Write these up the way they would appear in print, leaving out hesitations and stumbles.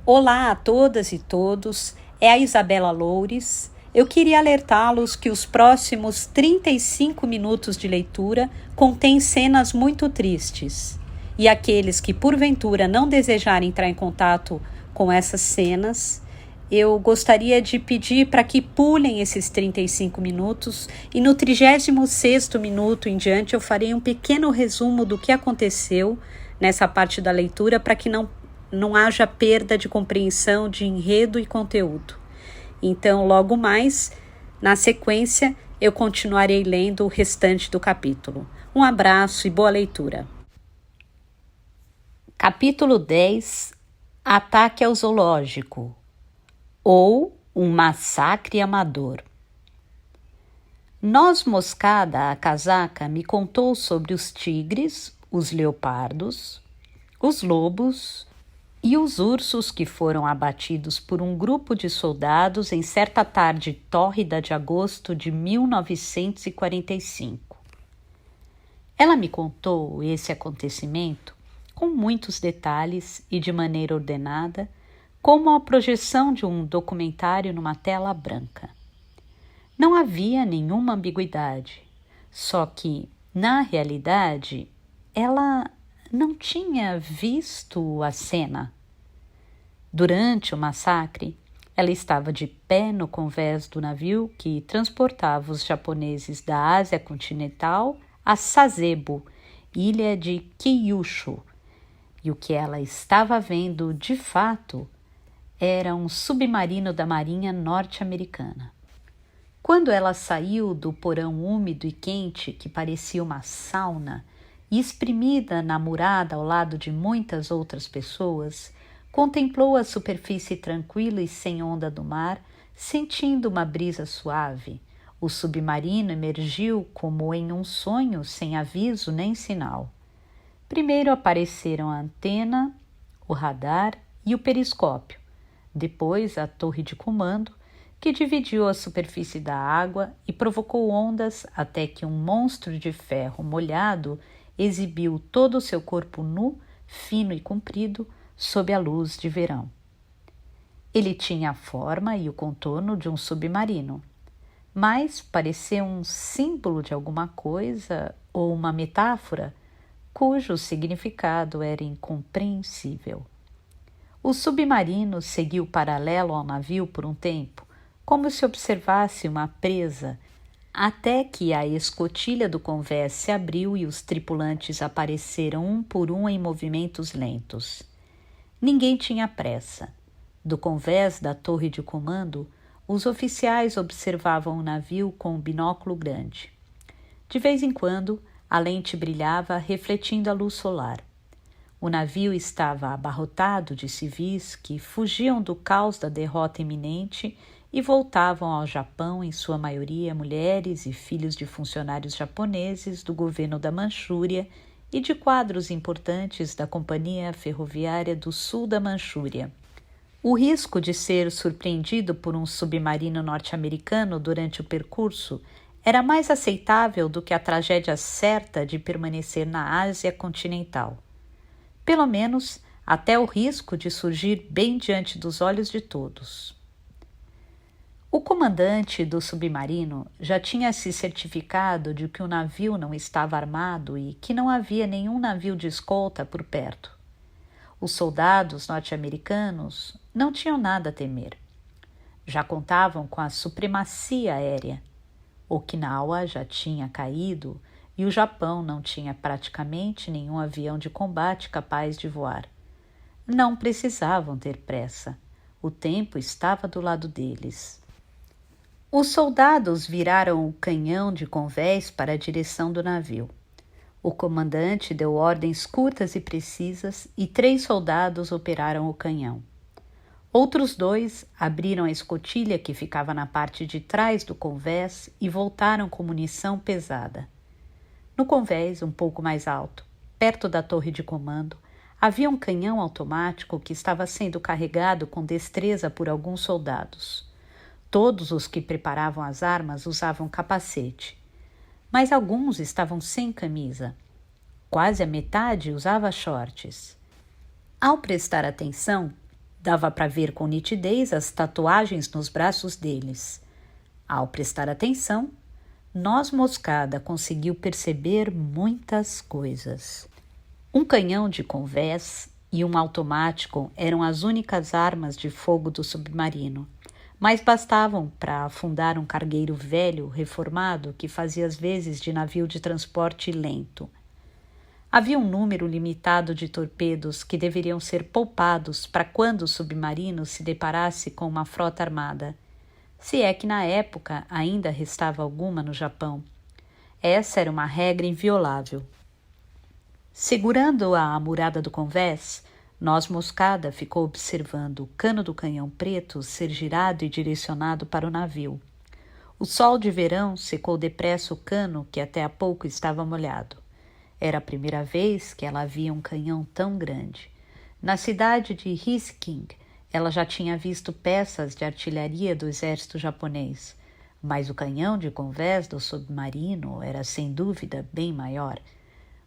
Olá a todas e todos, é a Isabela Loures. Eu queria alertá-los que os próximos 35 minutos de leitura contêm cenas muito tristes. E aqueles que porventura não desejarem entrar em contato com essas cenas, eu gostaria de pedir para que pulem esses 35 minutos e no 36º minuto em diante eu farei um pequeno resumo do que aconteceu nessa parte da leitura para que não haja perda de compreensão de enredo e conteúdo. Então, logo mais, na sequência, eu continuarei lendo o restante do capítulo. Um abraço e boa leitura. Capítulo 10. Ataque ao zoológico, ou um massacre amador. Noz Moscada, a casaca, me contou sobre os tigres, os leopardos, os lobos e os ursos que foram abatidos por um grupo de soldados em certa tarde tórrida de agosto de 1945. Ela me contou esse acontecimento com muitos detalhes e de maneira ordenada, como a projeção de um documentário numa tela branca. Não havia nenhuma ambiguidade, só que, na realidade, ela não tinha visto a cena. Durante o massacre, ela estava de pé no convés do navio que transportava os japoneses da Ásia continental a Sasebo, ilha de Kyushu, e o que ela estava vendo, de fato, era um submarino da Marinha norte-americana. Quando ela saiu do porão úmido e quente, que parecia uma sauna, e espremida na murada ao lado de muitas outras pessoas, contemplou a superfície tranquila e sem onda do mar, sentindo uma brisa suave. O submarino emergiu como em um sonho, sem aviso nem sinal. Primeiro apareceram a antena, o radar e o periscópio. Depois a torre de comando, que dividiu a superfície da água e provocou ondas até que um monstro de ferro molhado exibiu todo o seu corpo nu, fino e comprido, sob a luz de verão. Ele tinha a forma e o contorno de um submarino, mas parecia um símbolo de alguma coisa ou uma metáfora cujo significado era incompreensível. O submarino seguiu paralelo ao navio por um tempo, como se observasse uma presa, até que a escotilha do convés se abriu e os tripulantes apareceram um por um em movimentos lentos. Ninguém tinha pressa. Do convés da torre de comando, os oficiais observavam o navio com um binóculo grande. De vez em quando, a lente brilhava, refletindo a luz solar. O navio estava abarrotado de civis que fugiam do caos da derrota iminente e voltavam ao Japão, em sua maioria mulheres e filhos de funcionários japoneses do governo da Manchúria e de quadros importantes da Companhia Ferroviária do Sul da Manchúria. O risco de ser surpreendido por um submarino norte-americano durante o percurso era mais aceitável do que a tragédia certa de permanecer na Ásia continental. Pelo menos até o risco de surgir bem diante dos olhos de todos. O comandante do submarino já tinha se certificado de que o navio não estava armado e que não havia nenhum navio de escolta por perto. Os soldados norte-americanos não tinham nada a temer. Já contavam com a supremacia aérea. Okinawa já tinha caído e o Japão não tinha praticamente nenhum avião de combate capaz de voar. Não precisavam ter pressa. O tempo estava do lado deles. Os soldados viraram o canhão de convés para a direção do navio. O comandante deu ordens curtas e precisas e 3 soldados operaram o canhão. Outros 2 abriram a escotilha que ficava na parte de trás do convés e voltaram com munição pesada. No convés, um pouco mais alto, perto da torre de comando, havia um canhão automático que estava sendo carregado com destreza por alguns soldados. Todos os que preparavam as armas usavam capacete, mas alguns estavam sem camisa. Quase a metade usava shorts. Ao prestar atenção, Dava para ver com nitidez as tatuagens nos braços deles. Ao prestar atenção, Noz Moscada conseguiu perceber muitas coisas. Um canhão de convés e um automático eram as únicas armas de fogo do submarino, mas bastavam para afundar um cargueiro velho, reformado, que fazia as vezes de navio de transporte lento. Havia um número limitado de torpedos que deveriam ser poupados para quando o submarino se deparasse com uma frota armada, se é que na época ainda restava alguma no Japão. Essa era uma regra inviolável. Segurando a amurada do convés, Noz Moscada ficou observando o cano do canhão preto ser girado e direcionado para o navio. O sol de verão secou depressa o cano que até há pouco estava molhado. Era a primeira vez que ela via um canhão tão grande. Na cidade de Hisking, ela já tinha visto peças de artilharia do exército japonês, mas o canhão de convés do submarino era sem dúvida bem maior.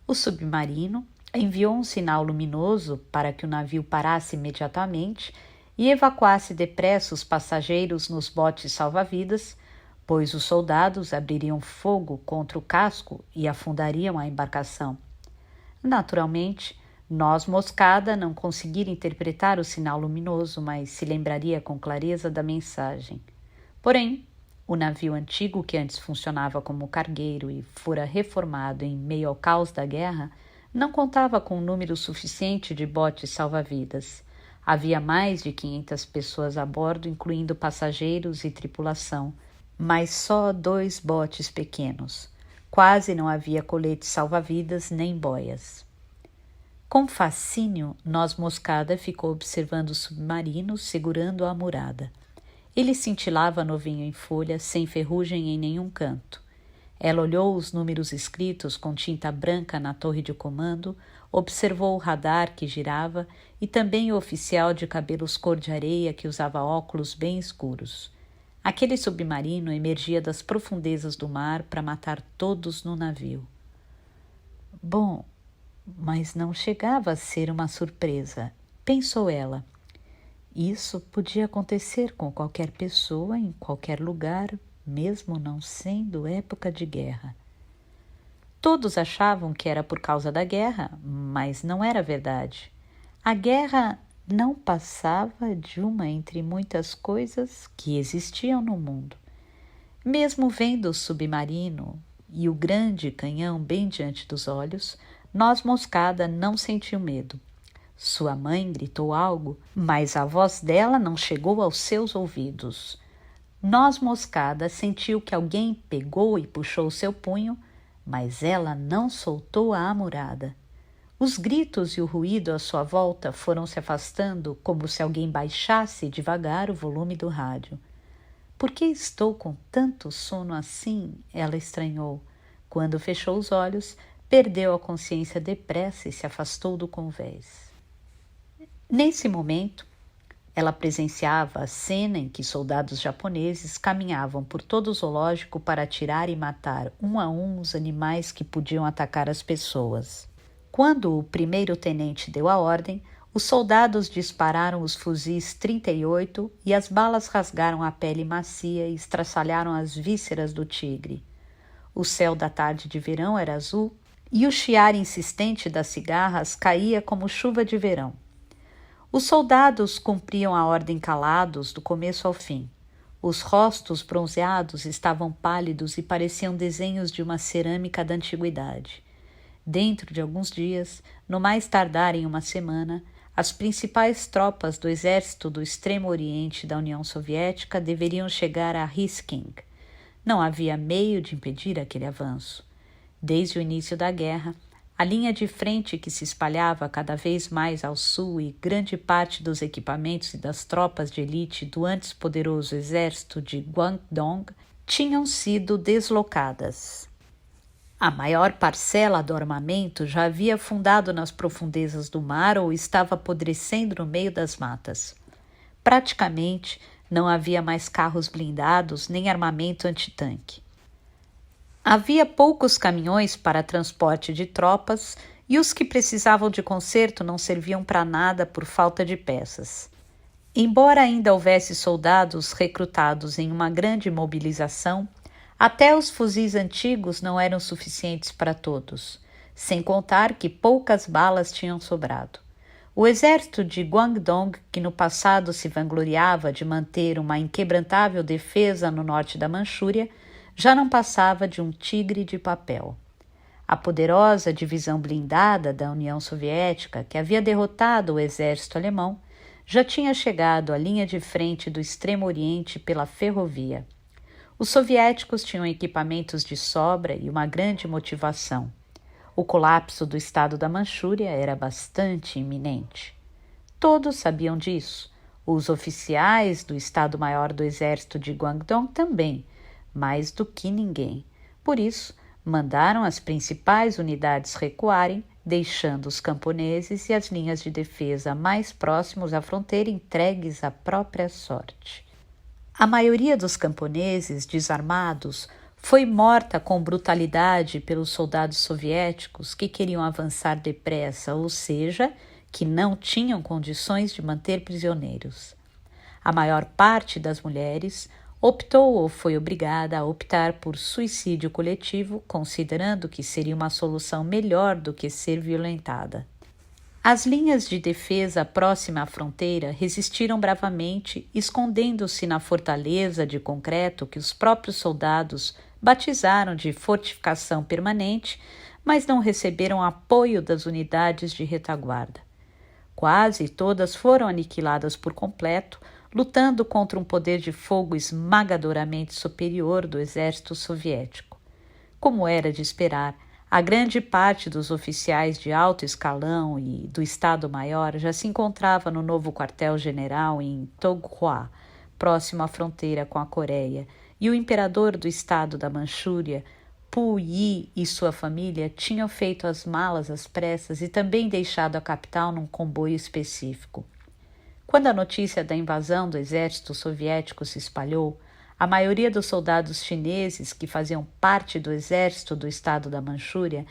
O submarino enviou um sinal luminoso para que o navio parasse imediatamente e evacuasse depressa os passageiros nos botes salva-vidas, pois os soldados abririam fogo contra o casco e afundariam a embarcação. Naturalmente, Noz Moscada não conseguira interpretar o sinal luminoso, mas se lembraria com clareza da mensagem. Porém, o navio antigo, que antes funcionava como cargueiro e fora reformado em meio ao caos da guerra, não contava com um número suficiente de botes salva-vidas. Havia mais de 500 pessoas a bordo, incluindo passageiros e tripulação, mas só 2 botes pequenos. Quase não havia coletes salva-vidas nem boias. Com fascínio, Noz Moscada ficou observando o submarino segurando a amurada. Ele cintilava novinho em folha, sem ferrugem em nenhum canto. Ela olhou os números escritos com tinta branca na torre de comando, observou o radar que girava e também o oficial de cabelos cor de areia que usava óculos bem escuros. Aquele submarino emergia das profundezas do mar para matar todos no navio. Bom, mas não chegava a ser uma surpresa, pensou ela. Isso podia acontecer com qualquer pessoa, em qualquer lugar, mesmo não sendo época de guerra. Todos achavam que era por causa da guerra, mas não era verdade. A guerra não passava de uma entre muitas coisas que existiam no mundo. Mesmo vendo o submarino e o grande canhão bem diante dos olhos, Noz Moscada não sentiu medo. Sua mãe gritou algo, mas a voz dela não chegou aos seus ouvidos. Noz Moscada sentiu que alguém pegou e puxou seu punho, mas ela não soltou a amurada. Os gritos e o ruído à sua volta foram se afastando como se alguém baixasse devagar o volume do rádio. Por que estou com tanto sono assim? Ela estranhou. Quando fechou os olhos, perdeu a consciência depressa e se afastou do convés. Nesse momento, ela presenciava a cena em que soldados japoneses caminhavam por todo o zoológico para atirar e matar um a um os animais que podiam atacar as pessoas. Quando o primeiro-tenente deu a ordem, os soldados dispararam os fuzis 38 e as balas rasgaram a pele macia e estraçalharam as vísceras do tigre. O céu da tarde de verão era azul e o chiar insistente das cigarras caía como chuva de verão. Os soldados cumpriam a ordem calados do começo ao fim. Os rostos bronzeados estavam pálidos e pareciam desenhos de uma cerâmica da antiguidade. Dentro de alguns dias, no mais tardar em uma semana, as principais tropas do exército do extremo oriente da União Soviética deveriam chegar a Hisking. Não havia meio de impedir aquele avanço. Desde o início da guerra, a linha de frente que se espalhava cada vez mais ao sul e grande parte dos equipamentos e das tropas de elite do antes poderoso exército de Guangdong tinham sido deslocadas. A maior parcela do armamento já havia afundado nas profundezas do mar ou estava apodrecendo no meio das matas. Praticamente não havia mais carros blindados nem armamento antitanque. Havia poucos caminhões para transporte de tropas e os que precisavam de conserto não serviam para nada por falta de peças. Embora ainda houvesse soldados recrutados em uma grande mobilização, até os fuzis antigos não eram suficientes para todos, sem contar que poucas balas tinham sobrado. O exército de Guangdong, que no passado se vangloriava de manter uma inquebrantável defesa no norte da Manchúria, já não passava de um tigre de papel. A poderosa divisão blindada da União Soviética, que havia derrotado o exército alemão, já tinha chegado à linha de frente do Extremo Oriente pela ferrovia. Os soviéticos tinham equipamentos de sobra e uma grande motivação. O colapso do estado da Manchúria era bastante iminente. Todos sabiam disso. Os oficiais do Estado-Maior do Exército de Guangdong também, mais do que ninguém. Por isso, mandaram as principais unidades recuarem, deixando os camponeses e as linhas de defesa mais próximos à fronteira entregues à própria sorte. A maioria dos camponeses, desarmados, foi morta com brutalidade pelos soldados soviéticos que queriam avançar depressa, ou seja, que não tinham condições de manter prisioneiros. A maior parte das mulheres optou ou foi obrigada a optar por suicídio coletivo, considerando que seria uma solução melhor do que ser violentada. As linhas de defesa próxima à fronteira resistiram bravamente, escondendo-se na fortaleza de concreto que os próprios soldados batizaram de fortificação permanente, mas não receberam apoio das unidades de retaguarda. Quase todas foram aniquiladas por completo, lutando contra um poder de fogo esmagadoramente superior do exército soviético. Como era de esperar, a grande parte dos oficiais de alto escalão e do Estado-Maior já se encontrava no novo quartel-general em Toghua, próximo à fronteira com a Coreia, e o imperador do estado da Manchúria, Pu Yi, e sua família tinham feito as malas às pressas e também deixado a capital num comboio específico. Quando a notícia da invasão do exército soviético se espalhou, a maioria dos soldados chineses que faziam parte do exército do estado da Manchúria,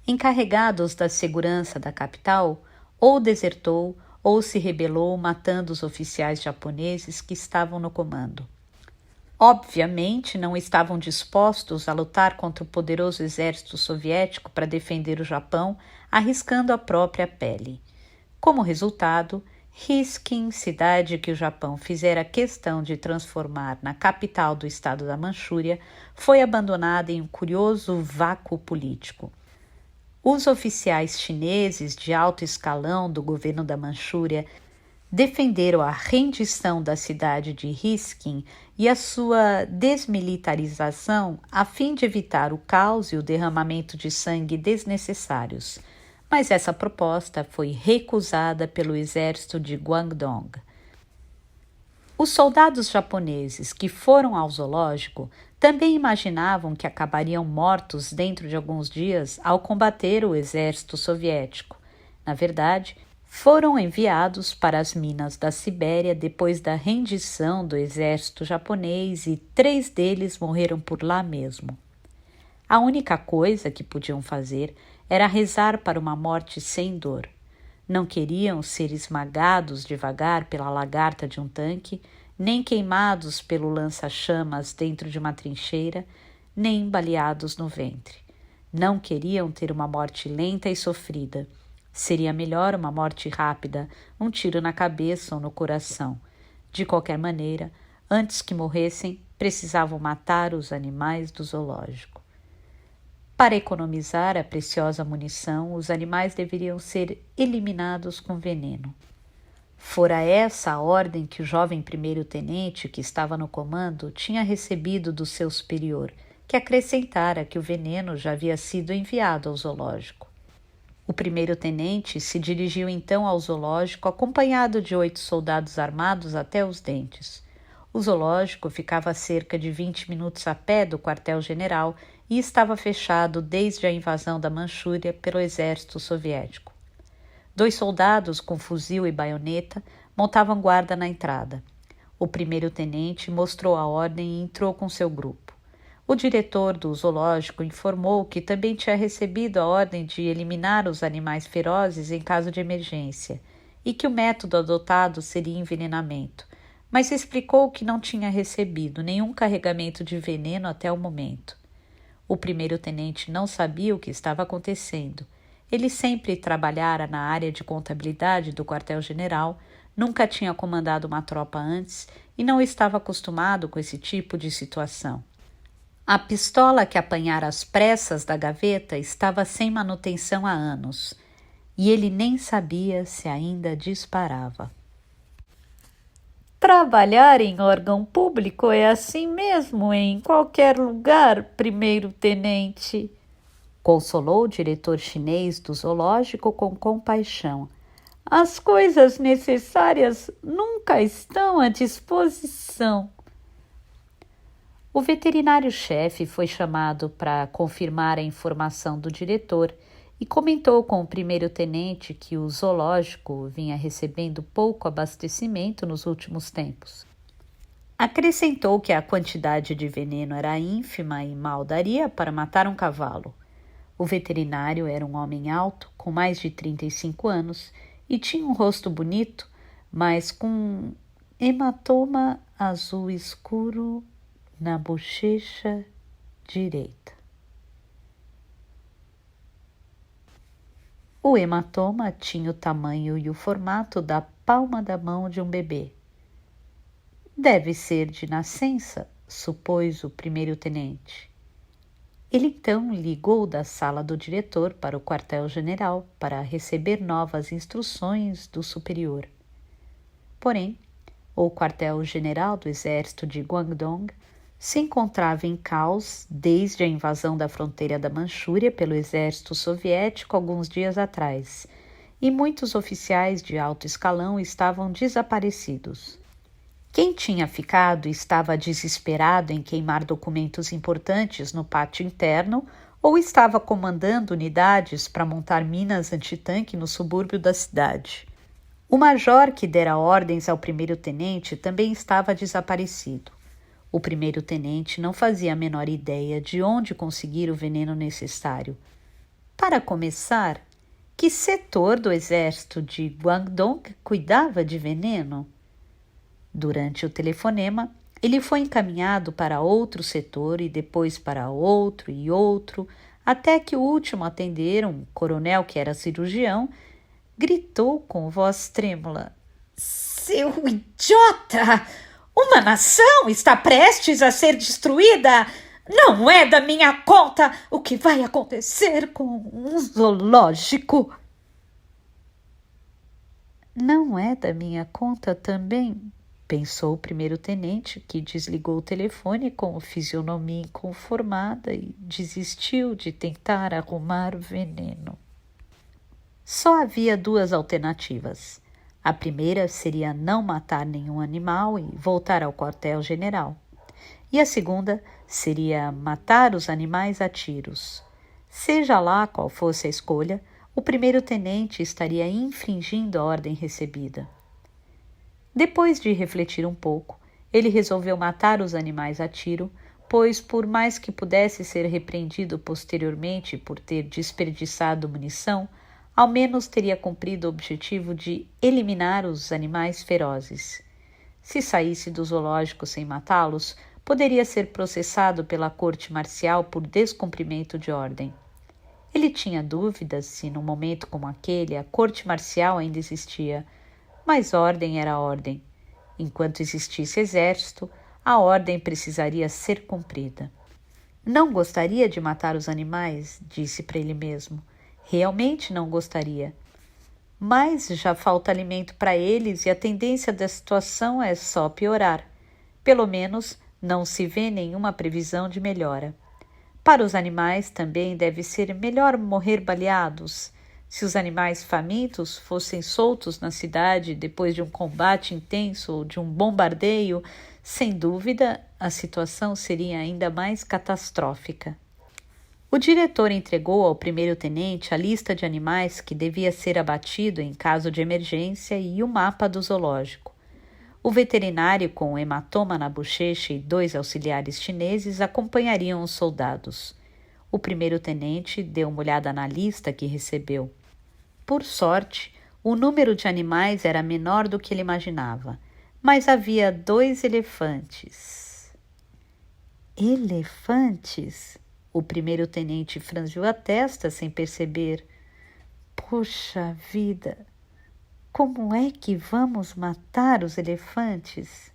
encarregados da segurança da capital, ou desertou ou se rebelou, matando os oficiais japoneses que estavam no comando. Obviamente, não estavam dispostos a lutar contra o poderoso exército soviético para defender o Japão, arriscando a própria pele. Como resultado, Hiskin, cidade que o Japão fizera questão de transformar na capital do estado da Manchúria, foi abandonada em um curioso vácuo político. Os oficiais chineses de alto escalão do governo da Manchúria defenderam a rendição da cidade de Hiskin e a sua desmilitarização a fim de evitar o caos e o derramamento de sangue desnecessários. Mas essa proposta foi recusada pelo exército de Guangdong. Os soldados japoneses que foram ao zoológico também imaginavam que acabariam mortos dentro de alguns dias ao combater o exército soviético. Na verdade, foram enviados para as minas da Sibéria depois da rendição do exército japonês e 3 deles morreram por lá mesmo. A única coisa que podiam fazer era rezar para uma morte sem dor. Não queriam ser esmagados devagar pela lagarta de um tanque, nem queimados pelo lança-chamas dentro de uma trincheira, nem baleados no ventre. Não queriam ter uma morte lenta e sofrida. Seria melhor uma morte rápida, um tiro na cabeça ou no coração. De qualquer maneira, antes que morressem, precisavam matar os animais do zoológico. Para economizar a preciosa munição, os animais deveriam ser eliminados com veneno. Fora essa a ordem que o jovem primeiro-tenente que estava no comando tinha recebido do seu superior, que acrescentara que o veneno já havia sido enviado ao zoológico. O primeiro-tenente se dirigiu então ao zoológico acompanhado de 8 soldados armados até os dentes. O zoológico ficava a cerca de 20 minutos a pé do quartel-general e estava fechado desde a invasão da Manchúria pelo exército soviético. 2 soldados com fuzil e baioneta montavam guarda na entrada. O primeiro-tenente mostrou a ordem e entrou com seu grupo. O diretor do zoológico informou que também tinha recebido a ordem de eliminar os animais ferozes em caso de emergência. e que o método adotado seria envenenamento, mas explicou que não tinha recebido nenhum carregamento de veneno até o momento. O primeiro-tenente não sabia o que estava acontecendo. Ele sempre trabalhara na área de contabilidade do quartel-general, nunca tinha comandado uma tropa antes e não estava acostumado com esse tipo de situação. A pistola que apanhara às pressas da gaveta estava sem manutenção há anos, e ele nem sabia se ainda disparava. Trabalhar em órgão público é assim mesmo em qualquer lugar, primeiro-tenente, consolou o diretor chinês do zoológico com compaixão. As coisas necessárias nunca estão à disposição. O veterinário-chefe foi chamado para confirmar a informação do diretor e comentou com o primeiro-tenente que o zoológico vinha recebendo pouco abastecimento nos últimos tempos. Acrescentou que a quantidade de veneno era ínfima e mal daria para matar um cavalo. O veterinário era um homem alto, com mais de 35 anos, e tinha um rosto bonito, mas com hematoma azul escuro na bochecha direita. O hematoma tinha o tamanho e o formato da palma da mão de um bebê. Deve ser de nascença, supôs o primeiro-tenente. Ele então ligou da sala do diretor para o quartel-general para receber novas instruções do superior. Porém, o quartel-general do exército de Guangdong se encontrava em caos desde a invasão da fronteira da Manchúria pelo exército soviético alguns dias atrás, e muitos oficiais de alto escalão estavam desaparecidos. Quem tinha ficado estava desesperado em queimar documentos importantes no pátio interno ou estava comandando unidades para montar minas antitanque no subúrbio da cidade. O major que dera ordens ao primeiro-tenente também estava desaparecido. O primeiro-tenente não fazia a menor ideia de onde conseguir o veneno necessário. Para começar, que setor do exército de Guangdong cuidava de veneno? Durante o telefonema, ele foi encaminhado para outro setor e depois para outro e outro, até que o último a atender, um coronel que era cirurgião, gritou com voz trêmula: "Seu idiota! Uma nação está prestes a ser destruída! Não é da minha conta o que vai acontecer com um zoológico!" Não é da minha conta também, pensou o primeiro-tenente, que desligou o telefone com fisionomia inconformada e desistiu de tentar arrumar veneno. Só havia duas alternativas. A primeira seria não matar nenhum animal e voltar ao quartel-general. E a segunda seria matar os animais a tiros. Seja lá qual fosse a escolha, o primeiro-tenente estaria infringindo a ordem recebida. Depois de refletir um pouco, ele resolveu matar os animais a tiro, pois, por mais que pudesse ser repreendido posteriormente por ter desperdiçado munição, ao menos teria cumprido o objetivo de eliminar os animais ferozes. Se saísse do zoológico sem matá-los, poderia ser processado pela corte marcial por descumprimento de ordem. Ele tinha dúvidas se, num momento como aquele, a corte marcial ainda existia, mas ordem era ordem. Enquanto existisse exército, a ordem precisaria ser cumprida. Não gostaria de matar os animais, disse para ele mesmo. Realmente não gostaria. Mas já falta alimento para eles e a tendência da situação é só piorar. Pelo menos não se vê nenhuma previsão de melhora. Para os animais também deve ser melhor morrer baleados. Se os animais famintos fossem soltos na cidade depois de um combate intenso ou de um bombardeio, sem dúvida a situação seria ainda mais catastrófica. O diretor entregou ao primeiro-tenente a lista de animais que devia ser abatido em caso de emergência e o mapa do zoológico. O veterinário, com hematoma na bochecha, e 2 auxiliares chineses acompanhariam os soldados. O primeiro-tenente deu uma olhada na lista que recebeu. Por sorte, O número de animais era menor do que ele imaginava, mas havia 2 elefantes. Elefantes? O primeiro-tenente franziu a testa sem perceber. Poxa vida! Como é que vamos matar os elefantes?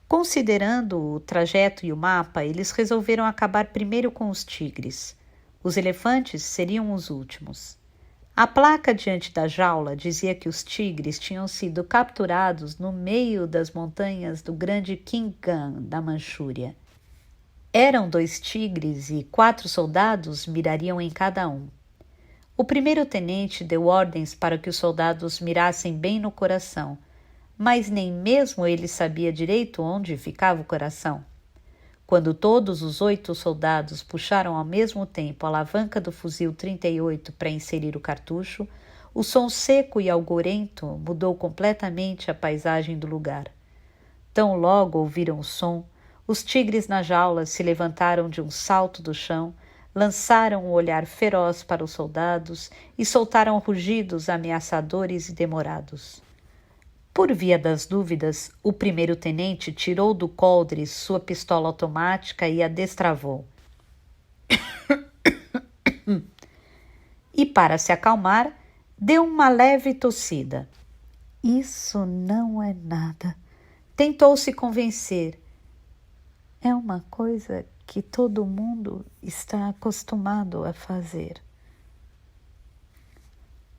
Considerando o trajeto e o mapa, eles resolveram acabar primeiro com os tigres. Os elefantes seriam os últimos. A placa diante da jaula dizia que os tigres tinham sido capturados no meio das montanhas do grande Khingan da Manchúria. Eram 2 tigres e 4 soldados mirariam em cada um. O primeiro-tenente deu ordens para que os soldados mirassem bem no coração, mas nem mesmo ele sabia direito onde ficava o coração. Quando todos os 8 soldados puxaram ao mesmo tempo a alavanca do fuzil 38 para inserir o cartucho, o som seco e algorento mudou completamente a paisagem do lugar. Tão logo ouviram o som, os tigres na jaula se levantaram de um salto do chão, lançaram um olhar feroz para os soldados e soltaram rugidos ameaçadores e demorados. Por via das dúvidas, o primeiro-tenente tirou do coldre sua pistola automática e a destravou. E, para se acalmar, deu uma leve tossida. Isso não é nada. Tentou se convencer. É uma coisa que todo mundo está acostumado a fazer.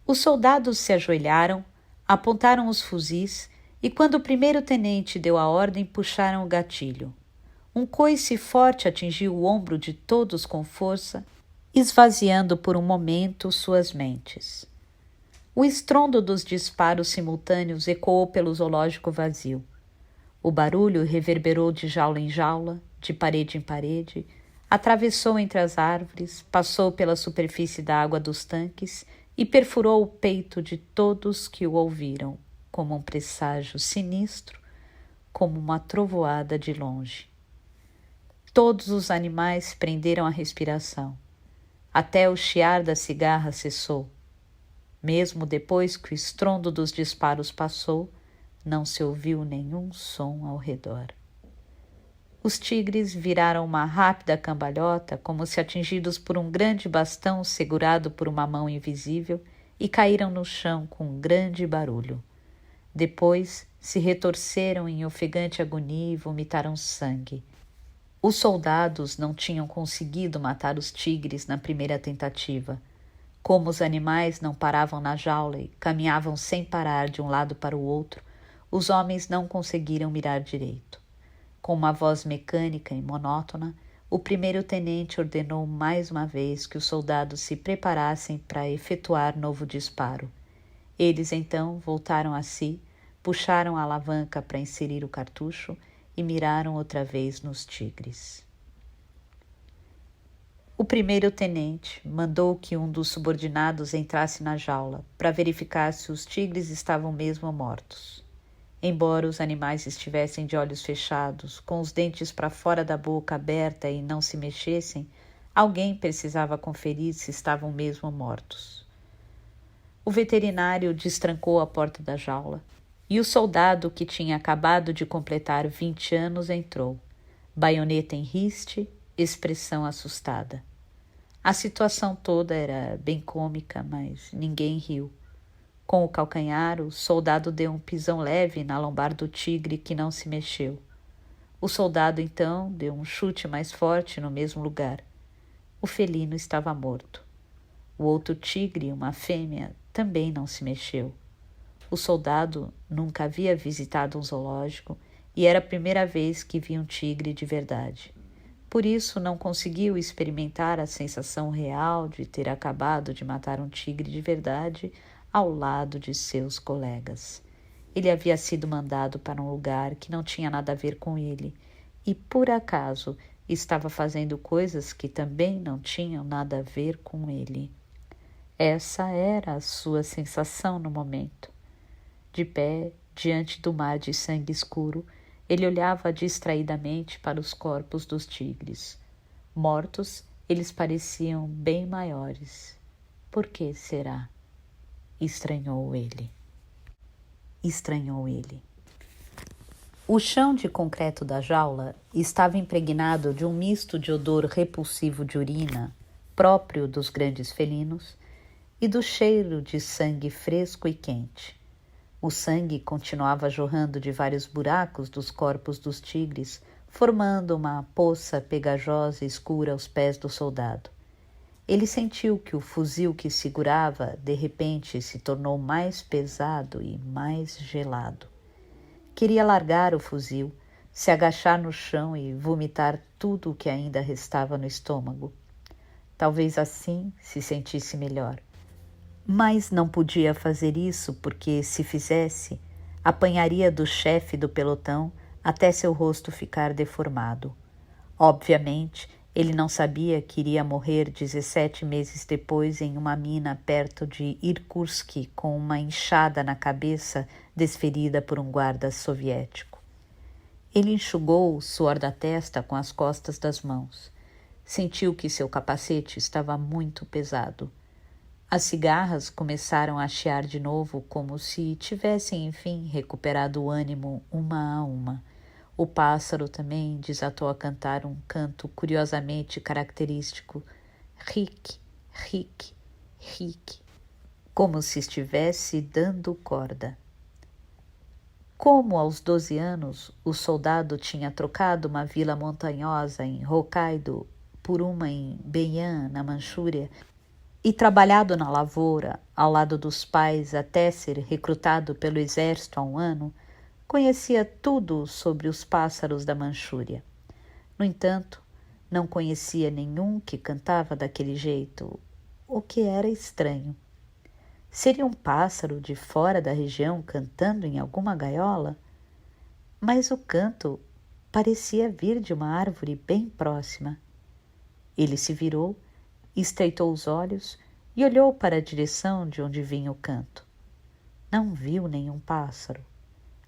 Os soldados se ajoelharam, apontaram os fuzis e, quando o primeiro-tenente deu a ordem, puxaram o gatilho. Um coice forte atingiu o ombro de todos com força, esvaziando por um momento suas mentes. O estrondo dos disparos simultâneos ecoou pelo zoológico vazio. O barulho reverberou de jaula em jaula, de parede em parede, atravessou entre as árvores, passou pela superfície da água dos tanques e perfurou o peito de todos que o ouviram, como um presságio sinistro, como uma trovoada de longe. Todos os animais prenderam a respiração. Até o chiar da cigarra cessou. Mesmo depois que o estrondo dos disparos passou, não se ouviu nenhum som ao redor. Os tigres viraram uma rápida cambalhota, como se atingidos por um grande bastão segurado por uma mão invisível, e caíram no chão com um grande barulho. Depois se retorceram em ofegante agonia e vomitaram sangue. Os soldados não tinham conseguido matar os tigres na primeira tentativa. Como os animais não paravam na jaula e caminhavam sem parar de um lado para o outro, os homens não conseguiram mirar direito. Com uma voz mecânica e monótona, o primeiro-tenente ordenou mais uma vez que os soldados se preparassem para efetuar novo disparo. Eles então voltaram a si, puxaram a alavanca para inserir o cartucho e miraram outra vez nos tigres. O primeiro-tenente mandou que um dos subordinados entrasse na jaula para verificar se os tigres estavam mesmo mortos. Embora os animais estivessem de olhos fechados, com os dentes para fora da boca aberta e não se mexessem, alguém precisava conferir se estavam mesmo mortos. O veterinário destrancou a porta da jaula e o soldado, que tinha acabado de completar 20 anos, entrou, baioneta em riste, expressão assustada. A situação toda era bem cômica, mas ninguém riu. Com o calcanhar, o soldado deu um pisão leve na lombar do tigre, que não se mexeu. O soldado, então, deu um chute mais forte no mesmo lugar. O felino estava morto. O outro tigre, uma fêmea, também não se mexeu. O soldado nunca havia visitado um zoológico e era a primeira vez que via um tigre de verdade. Por isso, não conseguiu experimentar a sensação real de ter acabado de matar um tigre de verdade ao lado de seus colegas. Ele havia sido mandado para um lugar que não tinha nada a ver com ele e, por acaso, estava fazendo coisas que também não tinham nada a ver com ele. Essa era a sua sensação no momento. De pé, diante do mar de sangue escuro, ele olhava distraidamente para os corpos dos tigres. Mortos, eles pareciam bem maiores. Por que será? estranhou ele. Estranhou ele. O chão de concreto da jaula estava impregnado de um misto de odor repulsivo de urina, próprio dos grandes felinos, e do cheiro de sangue fresco e quente. O sangue continuava jorrando de vários buracos dos corpos dos tigres, formando uma poça pegajosa e escura aos pés do soldado. Ele sentiu que o fuzil que segurava, de repente, se tornou mais pesado e mais gelado. Queria largar o fuzil, se agachar no chão e vomitar tudo o que ainda restava no estômago. Talvez assim se sentisse melhor. Mas não podia fazer isso porque, se fizesse, apanharia do chefe do pelotão até seu rosto ficar deformado. Obviamente, ele não sabia que iria morrer 17 meses depois em uma mina perto de Irkutsk com uma enxada na cabeça desferida por um guarda soviético. Ele enxugou o suor da testa com as costas das mãos. Sentiu que seu capacete estava muito pesado. As cigarras começaram a chiar de novo como se tivessem, enfim, recuperado o ânimo uma a uma. O pássaro também desatou a cantar um canto curiosamente característico, ric, ric, ric, como se estivesse dando corda. Como aos 12 anos o soldado tinha trocado uma vila montanhosa em Hokkaido por uma em Beian, na Manchúria, e trabalhado na lavoura ao lado dos pais até ser recrutado pelo exército há um ano, conhecia tudo sobre os pássaros da Manchúria. No entanto, não conhecia nenhum que cantava daquele jeito, o que era estranho. Seria um pássaro de fora da região cantando em alguma gaiola? Mas o canto parecia vir de uma árvore bem próxima. Ele se virou, estreitou os olhos e olhou para a direção de onde vinha o canto. Não viu nenhum pássaro.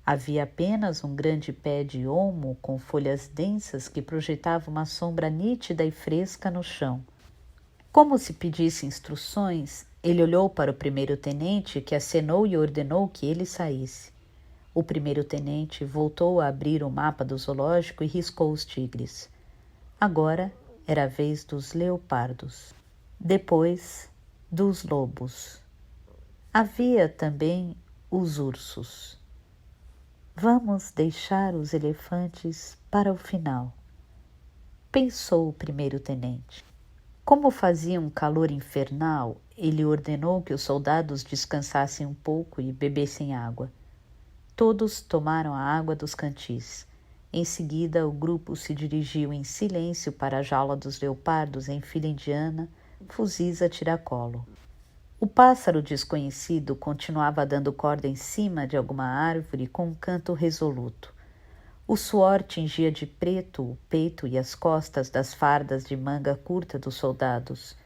Havia apenas um grande pé de olmo com folhas densas que projetava uma sombra nítida e fresca no chão. Como se pedisse instruções, ele olhou para o primeiro-tenente, que acenou e ordenou que ele saísse. O primeiro-tenente voltou a abrir o mapa do zoológico e riscou os tigres. Agora era a vez dos leopardos. Depois, dos lobos. Havia também os ursos. Vamos deixar os elefantes para o final, pensou o primeiro-tenente. Como fazia um calor infernal, ele ordenou que os soldados descansassem um pouco e bebessem água. Todos tomaram a água dos cantis. Em seguida, o grupo se dirigiu em silêncio para a jaula dos leopardos em fila indiana, fuzis a tiracolo. O pássaro desconhecido continuava dando corda em cima de alguma árvore com um canto resoluto. O suor tingia de preto o peito e as costas das fardas de manga curta dos soldados.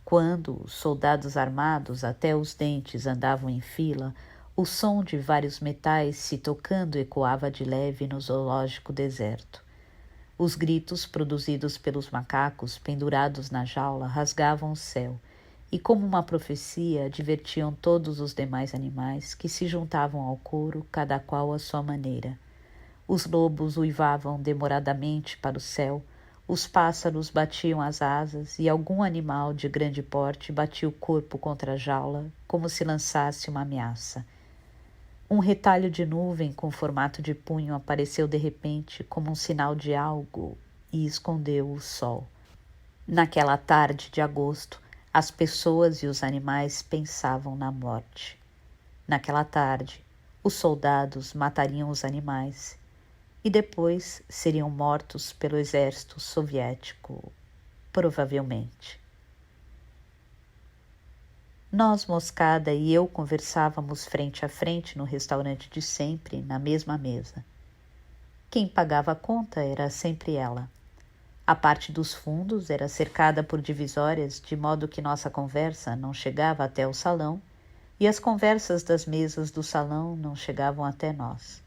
Quando os soldados armados até os dentes andavam em fila, o som de vários metais se tocando ecoava de leve no zoológico deserto. Os gritos produzidos pelos macacos pendurados na jaula rasgavam o céu, e como uma profecia divertiam todos os demais animais que se juntavam ao coro, cada qual à sua maneira. Os lobos uivavam demoradamente para o céu, os pássaros batiam as asas e algum animal de grande porte batia o corpo contra a jaula, como se lançasse uma ameaça. Um retalho de nuvem com formato de punho apareceu de repente como um sinal de algo e escondeu o sol. Naquela tarde de agosto, as pessoas e os animais pensavam na morte. Naquela tarde, os soldados matariam os animais e depois seriam mortos pelo exército soviético, provavelmente. Nós, Moscada e eu conversávamos frente a frente no restaurante de sempre, na mesma mesa. Quem pagava a conta era sempre ela. A parte dos fundos era cercada por divisórias, de modo que nossa conversa não chegava até o salão e as conversas das mesas do salão não chegavam até nós.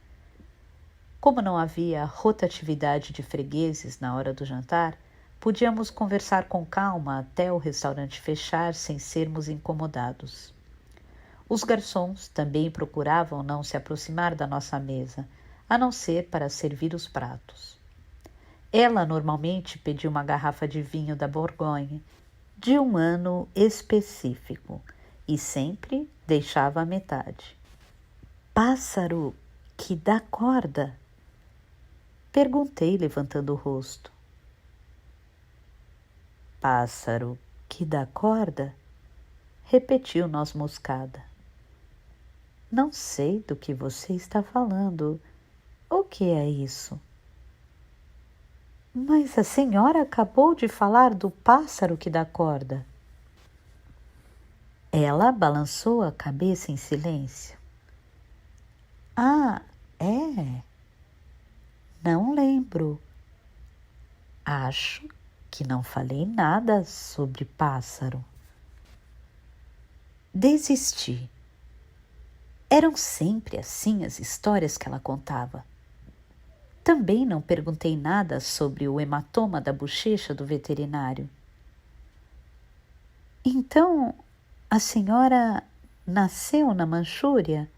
Como não havia rotatividade de fregueses na hora do jantar, podíamos conversar com calma até o restaurante fechar sem sermos incomodados. Os garçons também procuravam não se aproximar da nossa mesa, a não ser para servir os pratos. Ela normalmente pedia uma garrafa de vinho da Borgonha, de um ano específico, e sempre deixava a metade. Pássaro que dá corda? Perguntei, levantando o rosto. Pássaro que dá corda? Repetiu Noz Moscada. Não sei do que você está falando. O que é isso? Mas a senhora acabou de falar do pássaro que dá corda. Ela balançou a cabeça em silêncio. Ah, é? Não lembro. Acho que não falei nada sobre pássaro. Desisti. Eram sempre assim as histórias que ela contava. Também não perguntei nada sobre o hematoma da bochecha do veterinário. Então, a senhora nasceu na Manchúria?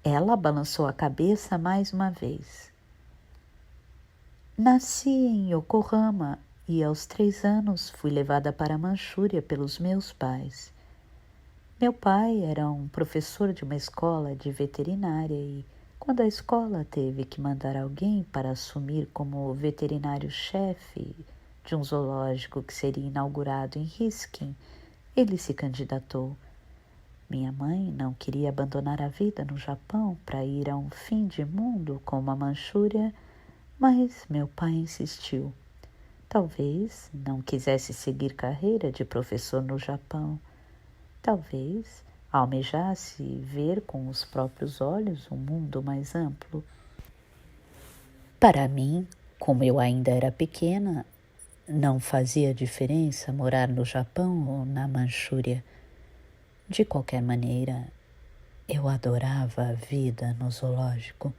Ela balançou a cabeça mais uma vez. Nasci em Yokohama e aos 3 anos fui levada para a Manchúria pelos meus pais. Meu pai era um professor de uma escola de veterinária e, quando a escola teve que mandar alguém para assumir como veterinário-chefe de um zoológico que seria inaugurado em Riskin, ele se candidatou. Minha mãe não queria abandonar a vida no Japão para ir a um fim de mundo como a Manchúria, mas meu pai insistiu. Talvez não quisesse seguir carreira de professor no Japão. Talvez almejasse ver com os próprios olhos um mundo mais amplo. Para mim, como eu ainda era pequena, não fazia diferença morar no Japão ou na Manchúria. De qualquer maneira, eu adorava a vida no zoológico.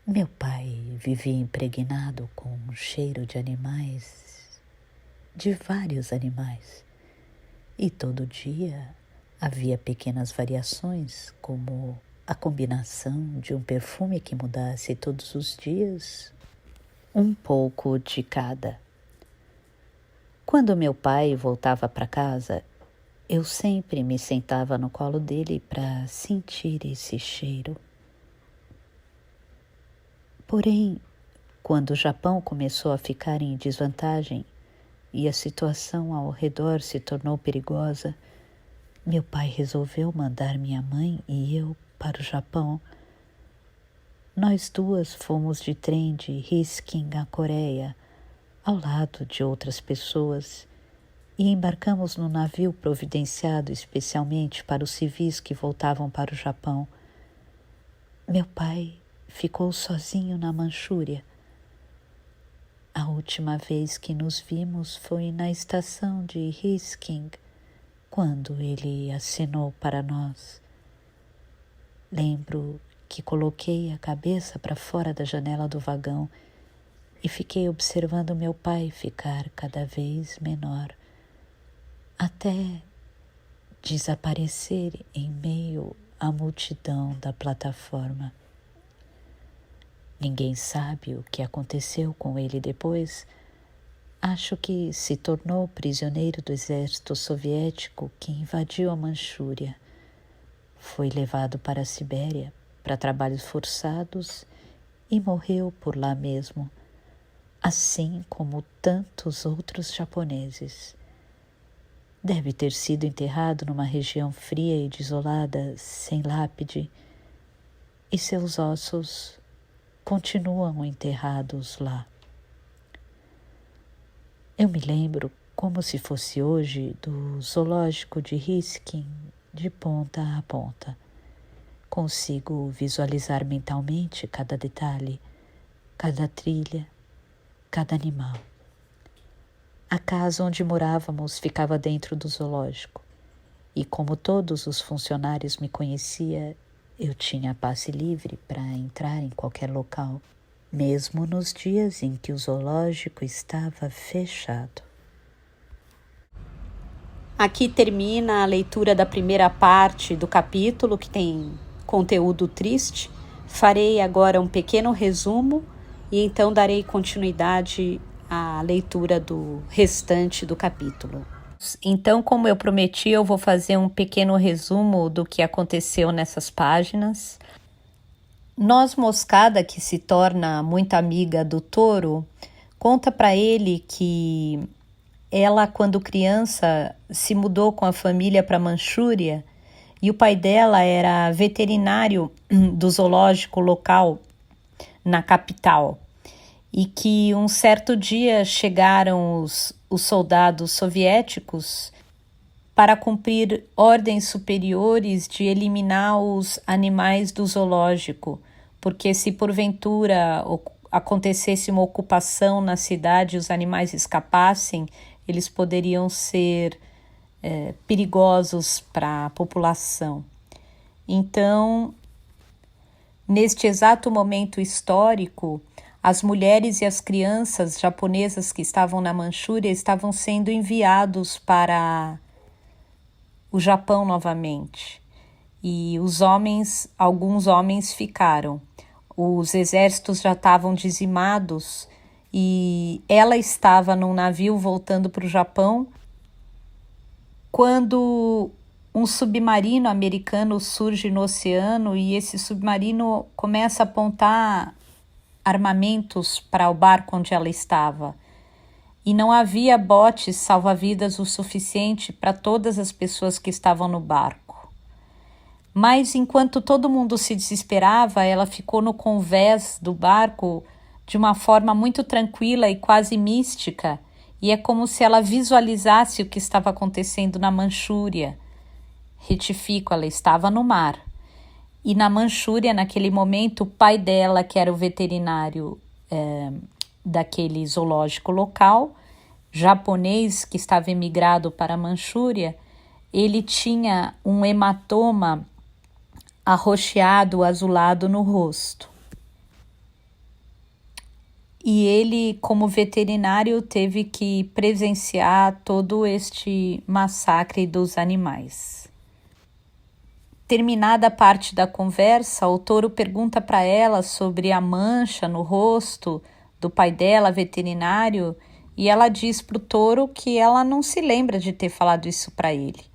Meu pai vivia impregnado com um cheiro de animais, de vários animais. E todo dia havia pequenas variações, como a combinação de um perfume que mudasse todos os dias, um pouco de cada. Quando meu pai voltava para casa, eu sempre me sentava no colo dele para sentir esse cheiro. Porém, quando o Japão começou a ficar em desvantagem e a situação ao redor se tornou perigosa, meu pai resolveu mandar minha mãe e eu para o Japão. Nós duas fomos de trem de Riskin à Coreia, ao lado de outras pessoas, e embarcamos no navio providenciado especialmente para os civis que voltavam para o Japão. Meu pai ficou sozinho na Manchúria. A última vez que nos vimos foi na estação de Riskin, quando ele acenou para nós. Lembro que coloquei a cabeça para fora da janela do vagão e fiquei observando meu pai ficar cada vez menor, até desaparecer em meio à multidão da plataforma. Ninguém sabe o que aconteceu com ele depois. Acho que se tornou prisioneiro do exército soviético que invadiu a Manchúria. Foi levado para a Sibéria para trabalhos forçados e morreu por lá mesmo, assim como tantos outros japoneses. Deve ter sido enterrado numa região fria e desolada, sem lápide, e seus ossos continuam enterrados lá. Eu me lembro, como se fosse hoje, do zoológico de Riskin, de ponta a ponta. Consigo visualizar mentalmente cada detalhe, cada trilha, cada animal. A casa onde morávamos ficava dentro do zoológico, e como todos os funcionários me conheciam, eu tinha passe livre para entrar em qualquer local, mesmo nos dias em que o zoológico estava fechado. Aqui termina a leitura da primeira parte do capítulo, que tem conteúdo triste. Farei agora um pequeno resumo e então darei continuidade à leitura do restante do capítulo. Então, como eu prometi, eu vou fazer um pequeno resumo do que aconteceu nessas páginas. Noz Moscada, que se torna muito amiga do touro, conta para ele que ela, quando criança, se mudou com a família para Manchúria e o pai dela era veterinário do zoológico local na capital. E que um certo dia chegaram os soldados soviéticos para cumprir ordens superiores de eliminar os animais do zoológico, porque se porventura acontecesse uma ocupação na cidade e os animais escapassem, eles poderiam ser perigosos para a população. Então, neste exato momento histórico, as mulheres e as crianças japonesas que estavam na Manchúria estavam sendo enviados para o Japão novamente. E alguns homens ficaram. Os exércitos já estavam dizimados e ela estava num navio voltando para o Japão quando um submarino americano surge no oceano e esse submarino começa a apontar armamentos para o barco onde ela estava. E não havia botes salva-vidas o suficiente para todas as pessoas que estavam no barco. Mas enquanto todo mundo se desesperava, ela ficou no convés do barco de uma forma muito tranquila e quase mística, e é como se ela visualizasse o que estava acontecendo na Manchúria. Retifico, ela estava no mar. E na Manchúria, naquele momento, o pai dela, que era o veterinário daquele zoológico local, japonês que estava emigrado para a Manchúria, ele tinha um hematoma arroxeado, azulado no rosto. E ele, como veterinário, teve que presenciar todo este massacre dos animais. Terminada a parte da conversa, o touro pergunta para ela sobre a mancha no rosto do pai dela, veterinário, e ela diz para o touro que ela não se lembra de ter falado isso para ele.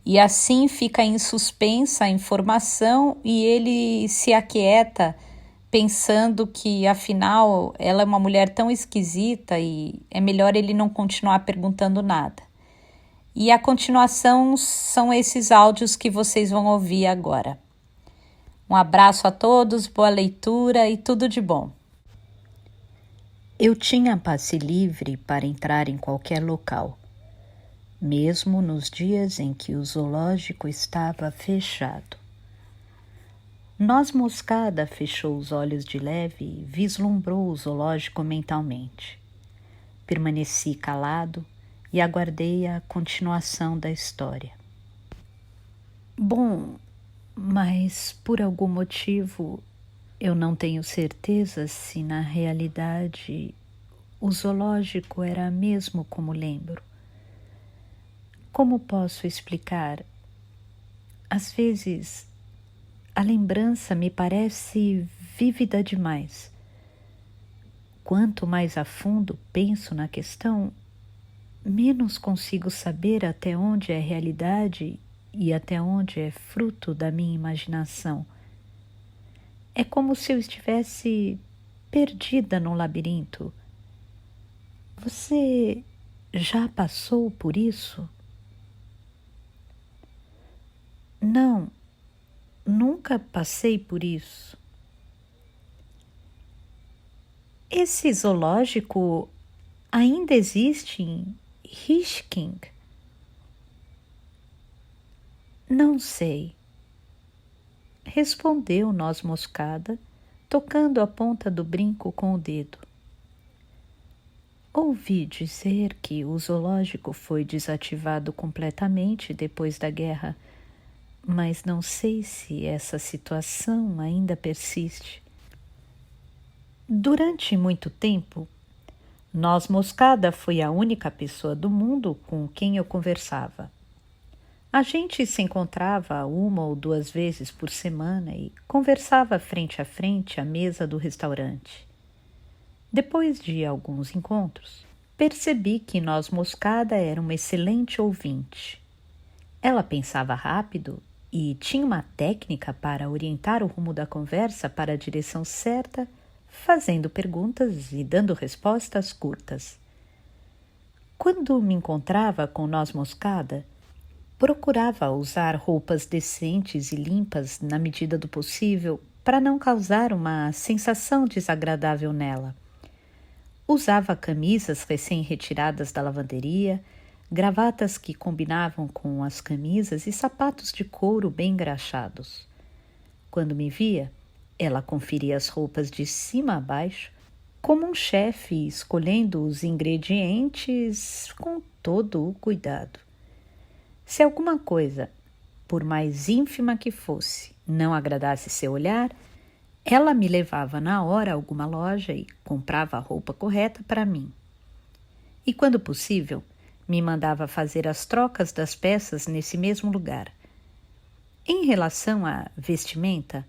E assim fica em suspensa a informação e ele se aquieta, pensando que, afinal, ela é uma mulher tão esquisita e é melhor ele não continuar perguntando nada. E a continuação são esses áudios que vocês vão ouvir agora. Um abraço a todos, boa leitura e tudo de bom. Eu tinha passe livre para entrar em qualquer local, mesmo nos dias em que o zoológico estava fechado. Noz Moscada fechou os olhos de leve e vislumbrou o zoológico mentalmente. Permaneci calado e aguardei a continuação da história. Bom, mas por algum motivo eu não tenho certeza se na realidade o zoológico era mesmo como lembro. Como posso explicar? Às vezes a lembrança me parece vívida demais. Quanto mais a fundo penso na questão, menos consigo saber até onde é realidade e até onde é fruto da minha imaginação. É como se eu estivesse perdida num labirinto. Você já passou por isso? Não, nunca passei por isso. Esse zoológico ainda existe em Hishking? Não sei, respondeu Noz Moscada, tocando a ponta do brinco com o dedo. Ouvi dizer que o zoológico foi desativado completamente depois da guerra, mas não sei se essa situação ainda persiste. Durante muito tempo, Noz Moscada foi a única pessoa do mundo com quem eu conversava. A gente se encontrava 1 ou 2 vezes por semana e conversava frente a frente à mesa do restaurante. Depois de alguns encontros, percebi que Noz Moscada era uma excelente ouvinte. Ela pensava rápido e tinha uma técnica para orientar o rumo da conversa para a direção certa, fazendo perguntas e dando respostas curtas. Quando me encontrava com Noz Moscada, procurava usar roupas decentes e limpas na medida do possível para não causar uma sensação desagradável nela. Usava camisas recém-retiradas da lavanderia, gravatas que combinavam com as camisas e sapatos de couro bem engraxados. Quando me via, ela conferia as roupas de cima a baixo, como um chefe escolhendo os ingredientes com todo o cuidado. Se alguma coisa, por mais ínfima que fosse, não agradasse seu olhar, ela me levava na hora a alguma loja e comprava a roupa correta para mim. E, quando possível, me mandava fazer as trocas das peças nesse mesmo lugar. Em relação à vestimenta,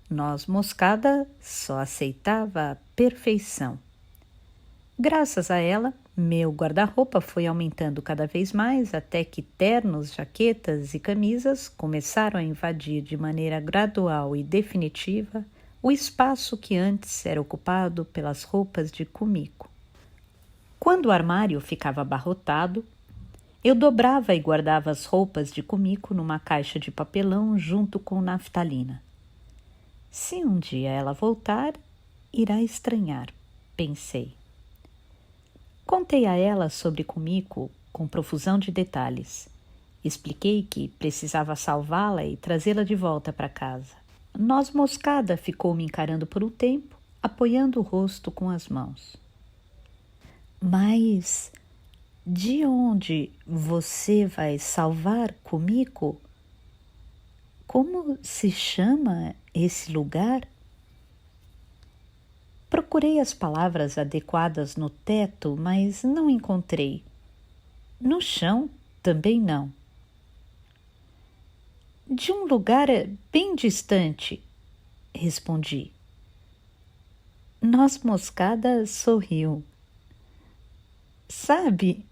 Noz Moscada só aceitava a perfeição. Graças a ela, meu guarda-roupa foi aumentando cada vez mais até que ternos, jaquetas e camisas começaram a invadir de maneira gradual e definitiva o espaço que antes era ocupado pelas roupas de Kumiko. Quando o armário ficava abarrotado, eu dobrava e guardava as roupas de Kumiko numa caixa de papelão junto com naftalina. Se um dia ela voltar, irá estranhar, pensei. Contei a ela sobre Kumiko com profusão de detalhes. Expliquei que precisava salvá-la e trazê-la de volta para casa. Noz Moscada ficou me encarando por um tempo, apoiando o rosto com as mãos. Mas de onde você vai salvar Kumiko? Como se chama esse lugar? Procurei as palavras adequadas no teto, mas não encontrei. No chão, também não. De um lugar bem distante, respondi. Noz Moscada sorriu. Sabe,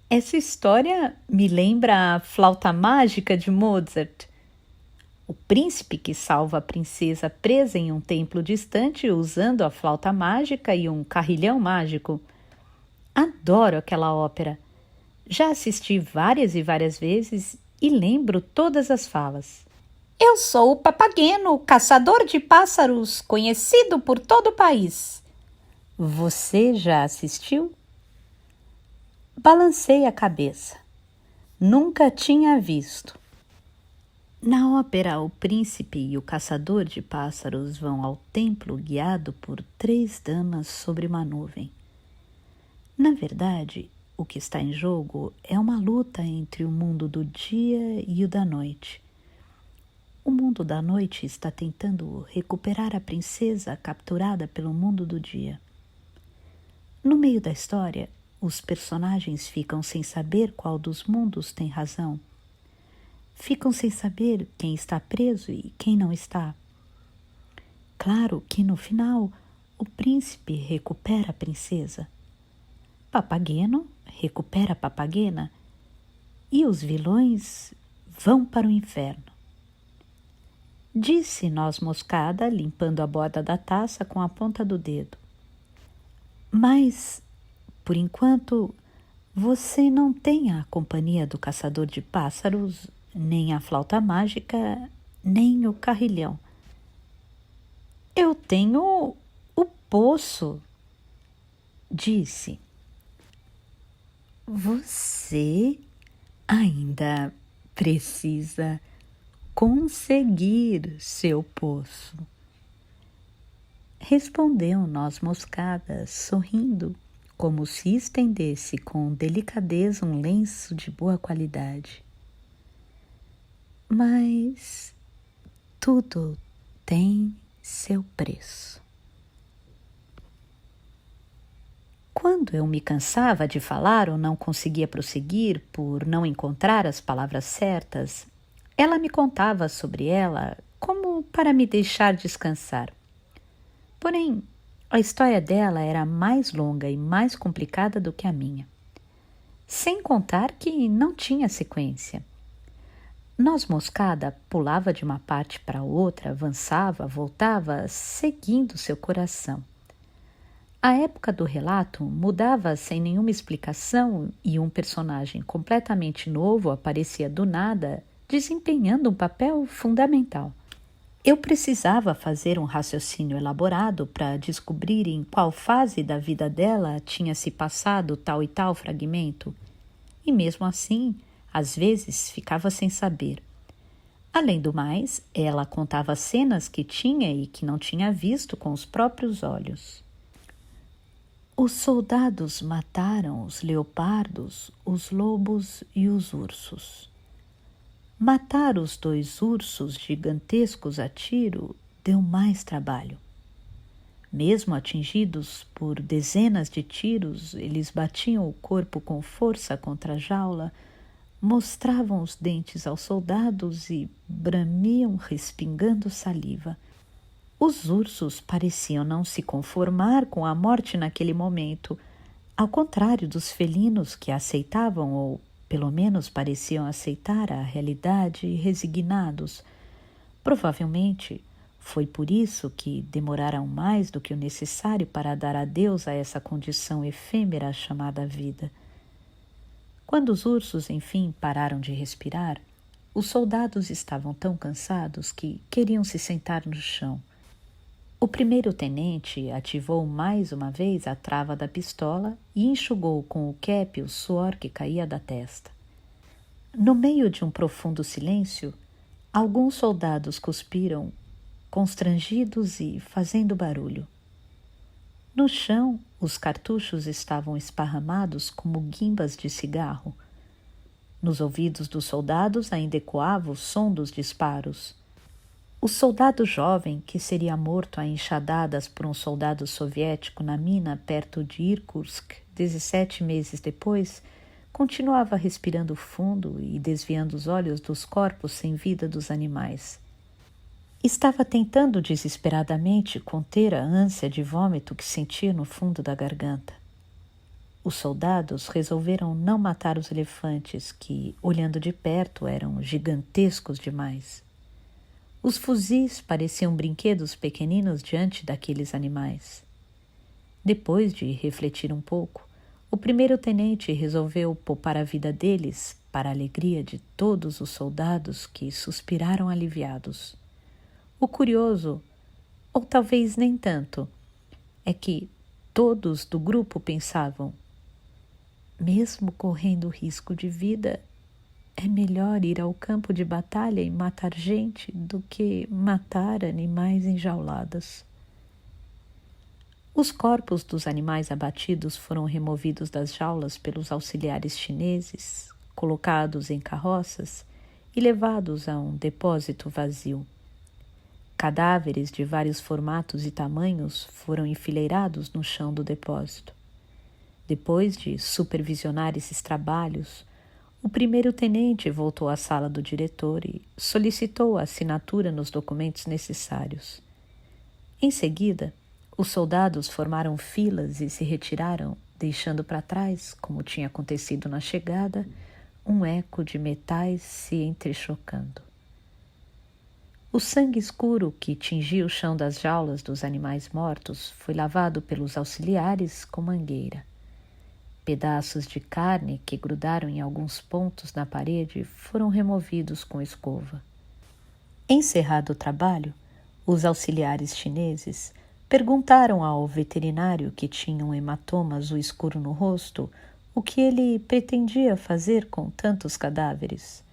essa história me lembra a Flauta Mágica de Mozart. O príncipe que salva a princesa presa em um templo distante usando a flauta mágica e um carrilhão mágico. Adoro aquela ópera. Já assisti várias e várias vezes e lembro todas as falas. Eu sou o Papageno, caçador de pássaros, conhecido por todo o país. Você já assistiu? Balancei a cabeça. Nunca tinha visto. Na ópera, o príncipe e o caçador de pássaros vão ao templo guiado por 3 damas sobre uma nuvem. Na verdade, o que está em jogo é uma luta entre o mundo do dia e o da noite. O mundo da noite está tentando recuperar a princesa capturada pelo mundo do dia. No meio da história, os personagens ficam sem saber qual dos mundos tem razão. Ficam sem saber quem está preso e quem não está. Claro que no final o príncipe recupera a princesa. Papageno recupera a Papagena e os vilões vão para o inferno. Disse Noz Moscada, limpando a borda da taça com a ponta do dedo. Mas, por enquanto, você não tem a companhia do caçador de pássaros, nem a flauta mágica, nem o carrilhão. Eu tenho o poço, disse. Você ainda precisa conseguir seu poço, respondeu Noz Moscada, sorrindo, como se estendesse com delicadeza um lenço de boa qualidade. Mas tudo tem seu preço. Quando eu me cansava de falar ou não conseguia prosseguir por não encontrar as palavras certas, ela me contava sobre ela como para me deixar descansar. Porém, a história dela era mais longa e mais complicada do que a minha. Sem contar que não tinha sequência. Noz Moscada pulava de uma parte para outra, avançava, voltava, seguindo seu coração. A época do relato mudava sem nenhuma explicação e um personagem completamente novo aparecia do nada, desempenhando um papel fundamental. Eu precisava fazer um raciocínio elaborado para descobrir em qual fase da vida dela tinha se passado tal e tal fragmento, e mesmo assim, às vezes ficava sem saber. Além do mais, ela contava cenas que tinha e que não tinha visto com os próprios olhos. Os soldados mataram os leopardos, os lobos e os ursos. Matar os 2 ursos gigantescos a tiro deu mais trabalho. Mesmo atingidos por dezenas de tiros, eles batiam o corpo com força contra a jaula, mostravam os dentes aos soldados e bramiam respingando saliva. Os ursos pareciam não se conformar com a morte naquele momento, ao contrário dos felinos que aceitavam ou pelo menos pareciam aceitar a realidade resignados. Provavelmente foi por isso que demoraram mais do que o necessário para dar adeus a essa condição efêmera chamada vida. Quando os ursos, enfim, pararam de respirar, os soldados estavam tão cansados que queriam se sentar no chão. O primeiro-tenente ativou mais uma vez a trava da pistola e enxugou com o cap o suor que caía da testa. No meio de um profundo silêncio, alguns soldados cuspiram, constrangidos e fazendo barulho. No chão, os cartuchos estavam esparramados como guimbas de cigarro. Nos ouvidos dos soldados ainda ecoava o som dos disparos. O soldado jovem, que seria morto a enxadadas por um soldado soviético na mina perto de Irkutsk 17 meses depois, continuava respirando fundo e desviando os olhos dos corpos sem vida dos animais. Estava tentando desesperadamente conter a ânsia de vômito que sentia no fundo da garganta. Os soldados resolveram não matar os elefantes, que, olhando de perto, eram gigantescos demais. Os fuzis pareciam brinquedos pequeninos diante daqueles animais. Depois de refletir um pouco, o primeiro-tenente resolveu poupar a vida deles para a alegria de todos os soldados que suspiraram aliviados. O curioso, ou talvez nem tanto, é que todos do grupo pensavam: mesmo correndo risco de vida, é melhor ir ao campo de batalha e matar gente do que matar animais enjaulados. Os corpos dos animais abatidos foram removidos das jaulas pelos auxiliares chineses, colocados em carroças e levados a um depósito vazio. Cadáveres de vários formatos e tamanhos foram enfileirados no chão do depósito. Depois de supervisionar esses trabalhos, o primeiro-tenente voltou à sala do diretor e solicitou a assinatura nos documentos necessários. Em seguida, os soldados formaram filas e se retiraram, deixando para trás, como tinha acontecido na chegada, um eco de metais se entrechocando. O sangue escuro que tingia o chão das jaulas dos animais mortos foi lavado pelos auxiliares com mangueira. Pedaços de carne que grudaram em alguns pontos na parede foram removidos com escova. Encerrado o trabalho, os auxiliares chineses perguntaram ao veterinário, que tinha um hematoma azul escuro no rosto, o que ele pretendia fazer com tantos cadáveres.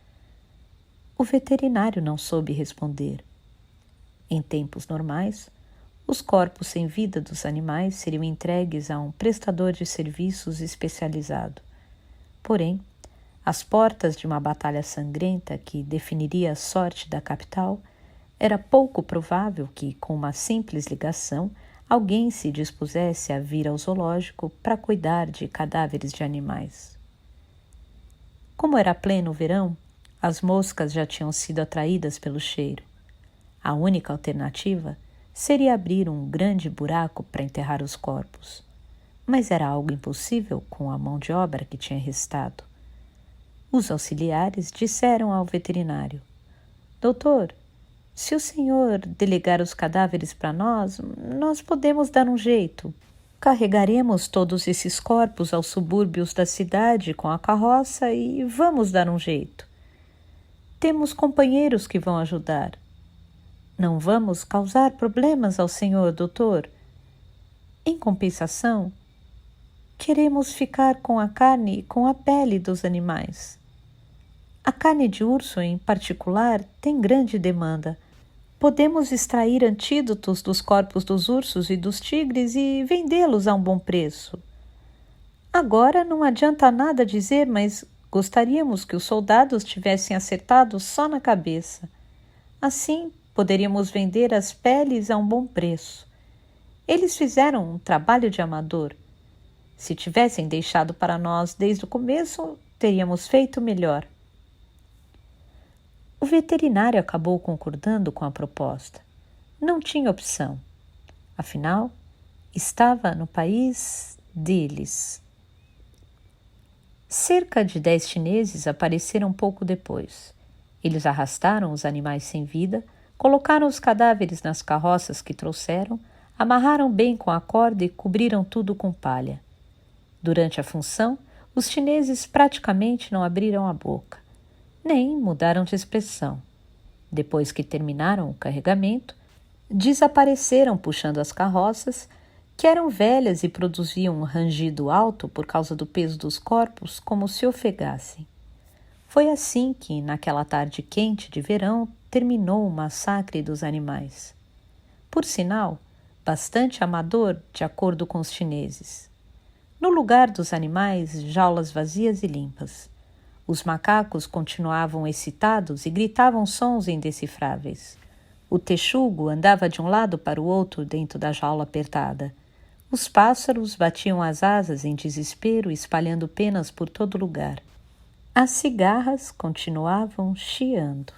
O veterinário não soube responder. Em tempos normais, os corpos sem vida dos animais seriam entregues a um prestador de serviços especializado. Porém, às portas de uma batalha sangrenta que definiria a sorte da capital, era pouco provável que, com uma simples ligação, alguém se dispusesse a vir ao zoológico para cuidar de cadáveres de animais. Como era pleno verão, as moscas já tinham sido atraídas pelo cheiro. A única alternativa seria abrir um grande buraco para enterrar os corpos, mas era algo impossível com a mão de obra que tinha restado. Os auxiliares disseram ao veterinário: Doutor, se o senhor delegar os cadáveres para nós podemos dar um jeito. Carregaremos todos esses corpos aos subúrbios da cidade com a carroça e vamos dar um jeito. Temos companheiros que vão ajudar. Não vamos causar problemas ao senhor, doutor. Em compensação, queremos ficar com a carne e com a pele dos animais. A carne de urso, em particular, tem grande demanda. Podemos extrair antídotos dos corpos dos ursos e dos tigres e vendê-los a um bom preço. Agora não adianta nada dizer, mas gostaríamos que os soldados tivessem acertado só na cabeça. Assim, poderíamos vender as peles a um bom preço. Eles fizeram um trabalho de amador. Se tivessem deixado para nós desde o começo, teríamos feito melhor. O veterinário acabou concordando com a proposta. Não tinha opção. Afinal, estava no país deles. Cerca de 10 chineses apareceram pouco depois. Eles arrastaram os animais sem vida, colocaram os cadáveres nas carroças que trouxeram, amarraram bem com a corda e cobriram tudo com palha. Durante a função, os chineses praticamente não abriram a boca, nem mudaram de expressão. Depois que terminaram o carregamento, desapareceram puxando as carroças, que eram velhas e produziam um rangido alto por causa do peso dos corpos, como se ofegassem. Foi assim que, naquela tarde quente de verão, terminou o massacre dos animais. Por sinal, bastante amador, de acordo com os chineses. No lugar dos animais, jaulas vazias e limpas. Os macacos continuavam excitados e gritavam sons indecifráveis. O texugo andava de um lado para o outro dentro da jaula apertada. Os pássaros batiam as asas em desespero, espalhando penas por todo lugar. As cigarras continuavam chiando.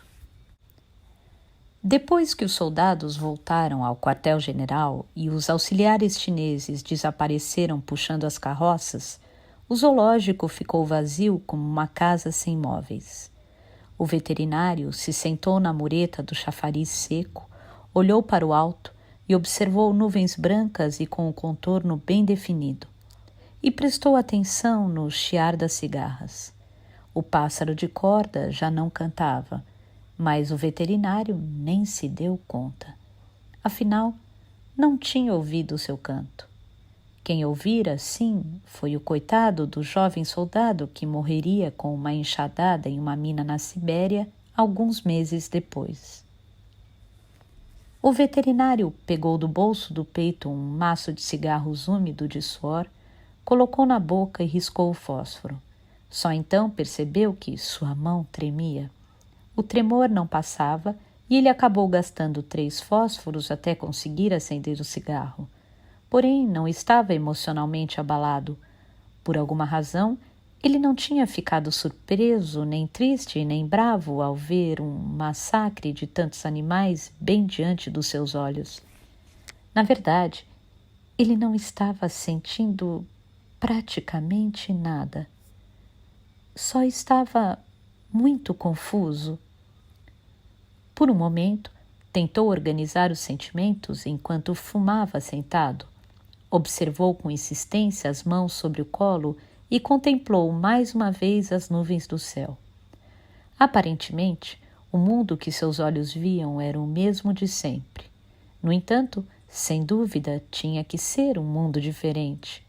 Depois que os soldados voltaram ao quartel-general e os auxiliares chineses desapareceram puxando as carroças, o zoológico ficou vazio como uma casa sem móveis. O veterinário se sentou na mureta do chafariz seco, olhou para o alto e observou nuvens brancas e com o contorno bem definido. E prestou atenção no chiar das cigarras. O pássaro de corda já não cantava, mas o veterinário nem se deu conta. Afinal, não tinha ouvido o seu canto. Quem ouvira, sim, foi o coitado do jovem soldado que morreria com uma enxadada em uma mina na Sibéria alguns meses depois. O veterinário pegou do bolso do peito um maço de cigarros úmido de suor, colocou na boca e riscou o fósforo. Só então percebeu que sua mão tremia. O tremor não passava e ele acabou gastando 3 fósforos até conseguir acender o cigarro. Porém, não estava emocionalmente abalado. Por alguma razão, ele não tinha ficado surpreso, nem triste, nem bravo ao ver um massacre de tantos animais bem diante dos seus olhos. Na verdade, ele não estava sentindo praticamente nada. Só estava muito confuso. Por um momento, tentou organizar os sentimentos enquanto fumava sentado. Observou com insistência as mãos sobre o colo e contemplou mais uma vez as nuvens do céu. Aparentemente, o mundo que seus olhos viam era o mesmo de sempre. No entanto, sem dúvida, tinha que ser um mundo diferente.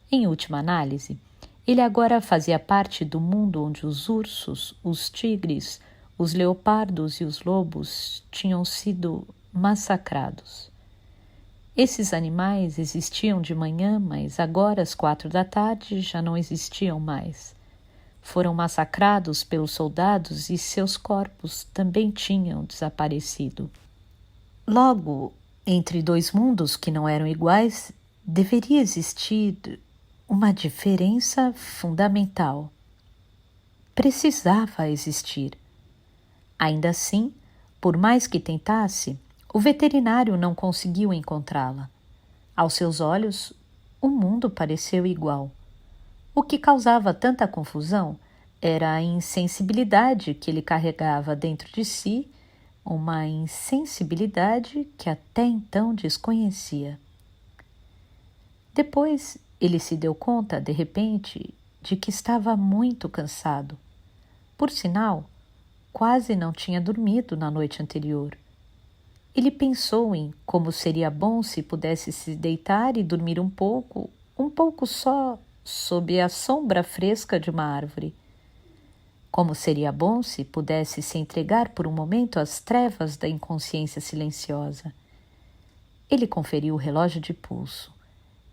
Em última análise, ele agora fazia parte do mundo onde os ursos, os tigres, os leopardos e os lobos tinham sido massacrados. Esses animais existiam de manhã, mas agora às 4 da tarde já não existiam mais. Foram massacrados pelos soldados e seus corpos também tinham desaparecido. Logo, Entre dois mundos que não eram iguais, deveria existir uma diferença fundamental. Precisava existir. Ainda assim, por mais que tentasse, o veterinário não conseguiu encontrá-la. Aos seus olhos, o mundo pareceu igual. O que causava tanta confusão era a insensibilidade que ele carregava dentro de si, uma insensibilidade que até então desconhecia. Depois, ele se deu conta, de repente, de que estava muito cansado. Por sinal, quase não tinha dormido na noite anterior. Ele pensou em como seria bom se pudesse se deitar e dormir um pouco só, sob a sombra fresca de uma árvore. Como seria bom se pudesse se entregar por um momento às trevas da inconsciência silenciosa. Ele conferiu o relógio de pulso.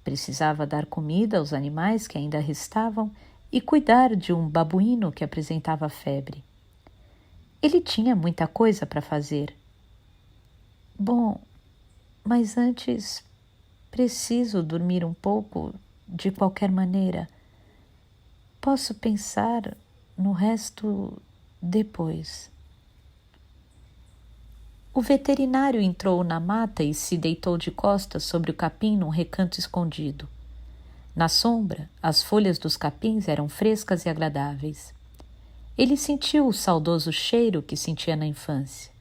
Precisava dar comida aos animais que ainda restavam e cuidar de um babuíno que apresentava febre. Ele tinha muita coisa para fazer. Bom, mas antes preciso dormir um pouco de qualquer maneira. Posso pensar no resto depois. O veterinário entrou na mata e se deitou de costas sobre o capim num recanto escondido. Na sombra, as folhas dos capins eram frescas e agradáveis. Ele sentiu o saudoso cheiro que sentia na infância.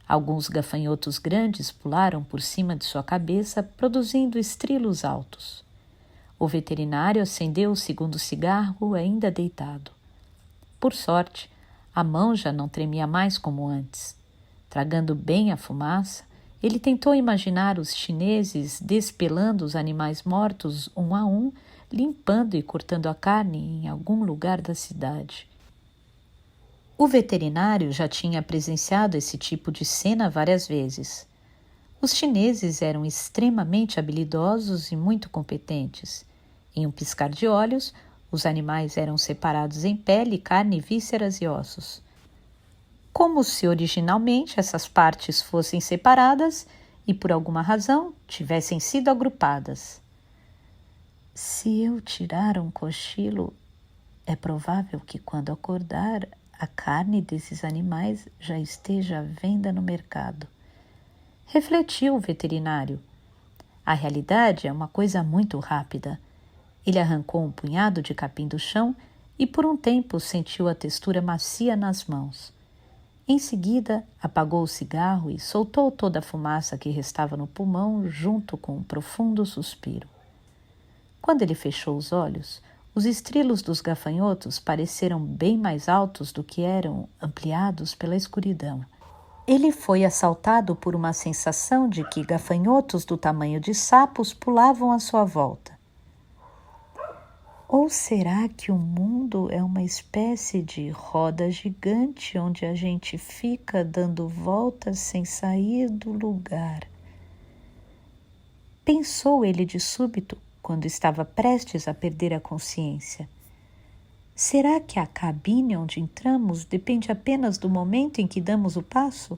Alguns gafanhotos grandes pularam por cima de sua cabeça, produzindo estrilos altos. O veterinário acendeu o segundo cigarro, ainda deitado. Por sorte, a mão já não tremia mais como antes. Tragando bem a fumaça, ele tentou imaginar os chineses despelando os animais mortos um a um, limpando e cortando a carne em algum lugar da cidade. O veterinário já tinha presenciado esse tipo de cena várias vezes. Os chineses eram extremamente habilidosos e muito competentes. Em um piscar de olhos, os animais eram separados em pele, carne, vísceras e ossos. Como se originalmente essas partes fossem separadas e, por alguma razão, tivessem sido agrupadas. Se eu tirar um cochilo, é provável que quando acordar, a carne desses animais já esteja à venda no mercado. Refletiu o veterinário. A realidade é uma coisa muito rápida. Ele arrancou um punhado de capim do chão e por um tempo sentiu a textura macia nas mãos. Em seguida, apagou o cigarro e soltou toda a fumaça que restava no pulmão junto com um profundo suspiro. Quando ele fechou os olhos, os estrilos dos gafanhotos pareceram bem mais altos do que eram ampliados pela escuridão. Ele foi assaltado por uma sensação de que gafanhotos do tamanho de sapos pulavam à sua volta. Ou será que o mundo é uma espécie de roda gigante onde a gente fica dando voltas sem sair do lugar? Pensou ele de súbito, quando estava prestes a perder a consciência. Será que a cabine onde entramos depende apenas do momento em que damos o passo?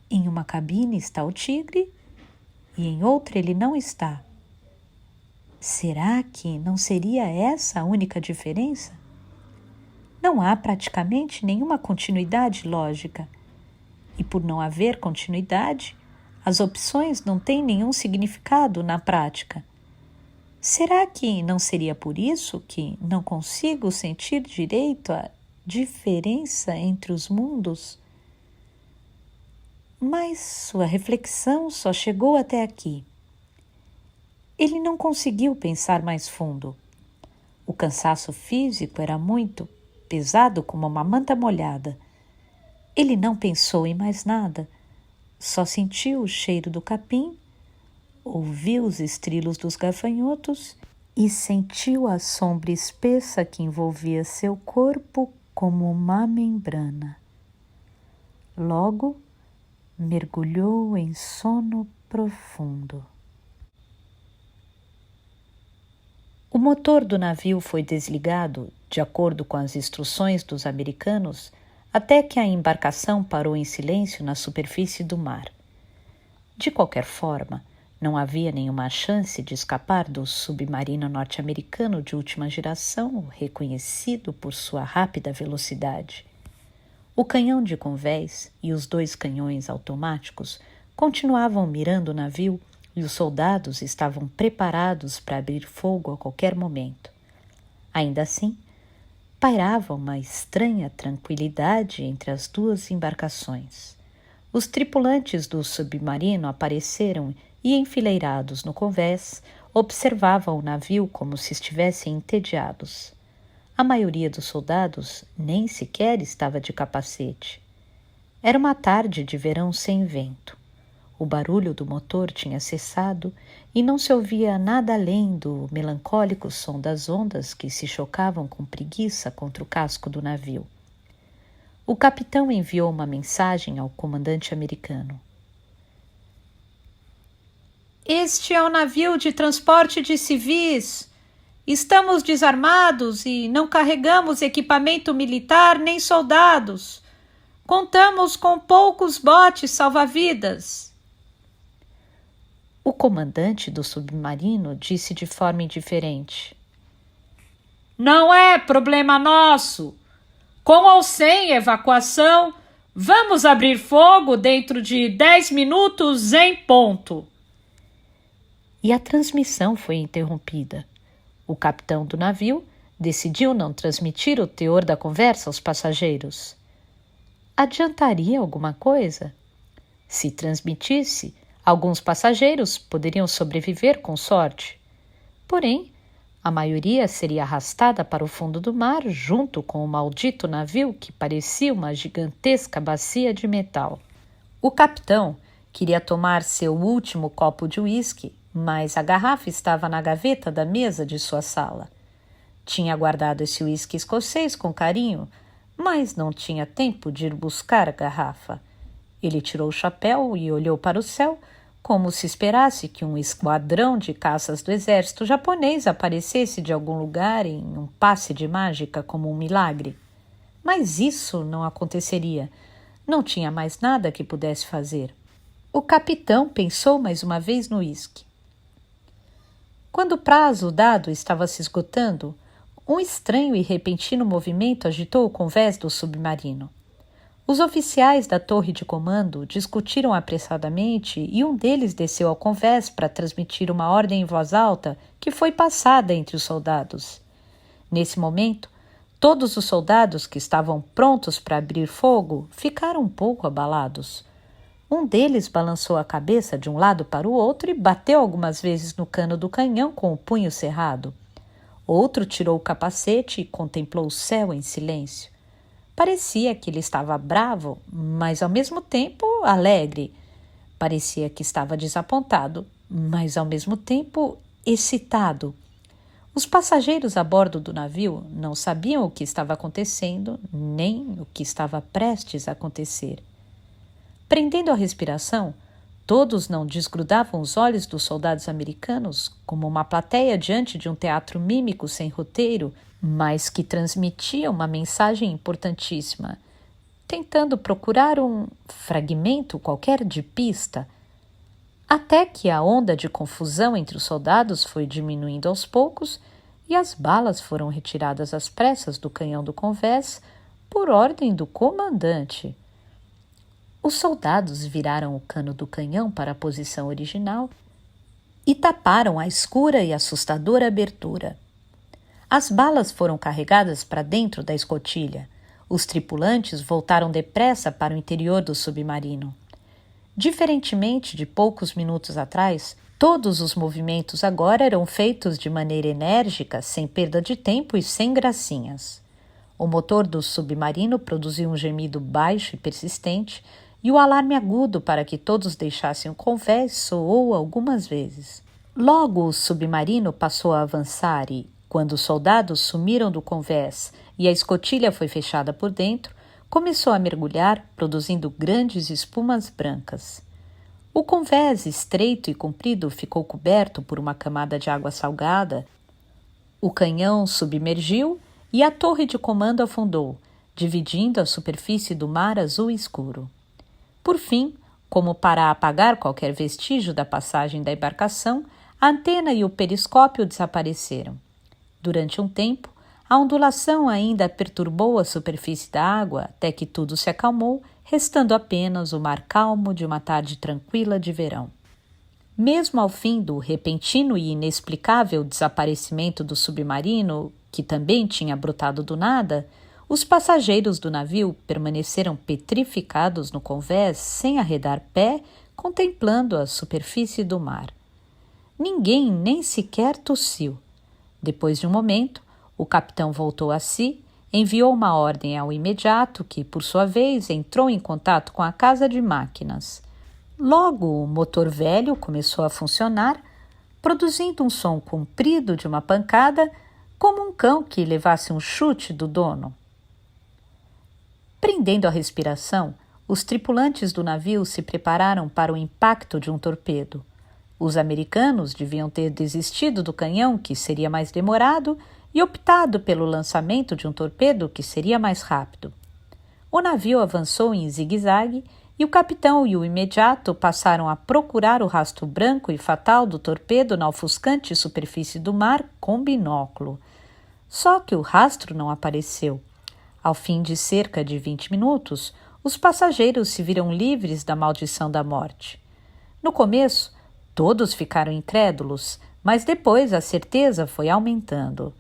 Em uma cabine está o tigre e em outra ele não está. Será que não seria essa a única diferença? Não há praticamente nenhuma continuidade lógica. E por não haver continuidade, as opções não têm nenhum significado na prática. Será que não seria por isso que não consigo sentir direito a diferença entre os mundos? Mas sua reflexão só chegou até aqui. Ele não conseguiu pensar mais fundo. O cansaço físico era muito pesado como uma manta molhada. Ele não pensou em mais nada. Só sentiu o cheiro do capim, ouviu os estrilos dos gafanhotos e sentiu a sombra espessa que envolvia seu corpo como uma membrana. Logo, mergulhou em sono profundo. O motor do navio foi desligado, de acordo com as instruções dos americanos, até que a embarcação parou em silêncio na superfície do mar. De qualquer forma, não havia nenhuma chance de escapar do submarino norte-americano de última geração, reconhecido por sua rápida velocidade. O canhão de convés e os 2 canhões automáticos continuavam mirando o navio e os soldados estavam preparados para abrir fogo a qualquer momento. Ainda assim, pairava uma estranha tranquilidade entre as 2 embarcações. Os tripulantes do submarino apareceram e, enfileirados no convés, observavam o navio como se estivessem entediados. A maioria dos soldados nem sequer estava de capacete. Era uma tarde de verão sem vento. O barulho do motor tinha cessado e não se ouvia nada além do melancólico som das ondas que se chocavam com preguiça contra o casco do navio. O capitão enviou uma mensagem ao comandante americano. Este é o navio de transporte de civis. Estamos desarmados e não carregamos equipamento militar nem soldados. Contamos com poucos botes salva-vidas. O comandante do submarino disse de forma indiferente. Não é problema nosso. Com ou sem evacuação, vamos abrir fogo dentro de 10 minutos em ponto. E a transmissão foi interrompida. O capitão do navio decidiu não transmitir o teor da conversa aos passageiros. Adiantaria alguma coisa? Se transmitisse, alguns passageiros poderiam sobreviver com sorte. Porém, a maioria seria arrastada para o fundo do mar junto com o maldito navio que parecia uma gigantesca bacia de metal. O capitão queria tomar seu último copo de uísque, mas a garrafa estava na gaveta da mesa de sua sala. Tinha guardado esse uísque escocês com carinho, mas não tinha tempo de ir buscar a garrafa. Ele tirou o chapéu e olhou para o céu, como se esperasse que um esquadrão de caças do exército japonês aparecesse de algum lugar em um passe de mágica como um milagre. Mas isso não aconteceria. Não tinha mais nada que pudesse fazer. O capitão pensou mais uma vez no uísque. Quando o prazo dado estava se esgotando, um estranho e repentino movimento agitou o convés do submarino. Os oficiais da torre de comando discutiram apressadamente e um deles desceu ao convés para transmitir uma ordem em voz alta que foi passada entre os soldados. Nesse momento, todos os soldados que estavam prontos para abrir fogo ficaram um pouco abalados. Um deles balançou a cabeça de um lado para o outro e bateu algumas vezes no cano do canhão com o punho cerrado. Outro tirou o capacete e contemplou o céu em silêncio. Parecia que ele estava bravo, mas ao mesmo tempo alegre. Parecia que estava desapontado, mas ao mesmo tempo excitado. Os passageiros a bordo do navio não sabiam o que estava acontecendo, nem o que estava prestes a acontecer. Prendendo a respiração, todos não desgrudavam os olhos dos soldados americanos como uma plateia diante de um teatro mímico sem roteiro, mas que transmitia uma mensagem importantíssima, tentando procurar um fragmento qualquer de pista, até que a onda de confusão entre os soldados foi diminuindo aos poucos e as balas foram retiradas às pressas do canhão do convés por ordem do comandante. Os soldados viraram o cano do canhão para a posição original e taparam a escura e assustadora abertura. As balas foram carregadas para dentro da escotilha. Os tripulantes voltaram depressa para o interior do submarino. Diferentemente de poucos minutos atrás, todos os movimentos agora eram feitos de maneira enérgica, sem perda de tempo e sem gracinhas. O motor do submarino produziu um gemido baixo e persistente, e o alarme agudo para que todos deixassem o convés soou algumas vezes. Logo o submarino passou a avançar e, quando os soldados sumiram do convés e a escotilha foi fechada por dentro, começou a mergulhar, produzindo grandes espumas brancas. O convés estreito e comprido ficou coberto por uma camada de água salgada. O canhão submergiu e a torre de comando afundou, dividindo a superfície do mar azul escuro. Por fim, Como para apagar qualquer vestígio da passagem da embarcação, a antena e o periscópio desapareceram. Durante um tempo, a ondulação ainda perturbou a superfície da água até que tudo se acalmou, restando apenas o mar calmo de uma tarde tranquila de verão. Mesmo ao fim do repentino e inexplicável desaparecimento do submarino, que também tinha brotado do nada, os passageiros do navio permaneceram petrificados no convés, sem arredar pé, contemplando a superfície do mar. Ninguém nem sequer tossiu. Depois de um momento, o capitão voltou a si, enviou uma ordem ao imediato, que, por sua vez, entrou em contato com a casa de máquinas. Logo, o motor velho começou a funcionar, produzindo um som comprido de uma pancada, como um cão que levasse um chute do dono. Prendendo a respiração, os tripulantes do navio se prepararam para o impacto de um torpedo. Os americanos deviam ter desistido do canhão, que seria mais demorado, e optado pelo lançamento de um torpedo, que seria mais rápido. O navio avançou em zigue-zague e o capitão e o imediato passaram a procurar o rastro branco e fatal do torpedo na ofuscante superfície do mar com binóculo. Só que o rastro não apareceu. Ao fim de cerca de 20 minutos, os passageiros se viram livres da maldição da morte. No começo, todos ficaram incrédulos, mas depois a certeza foi aumentando.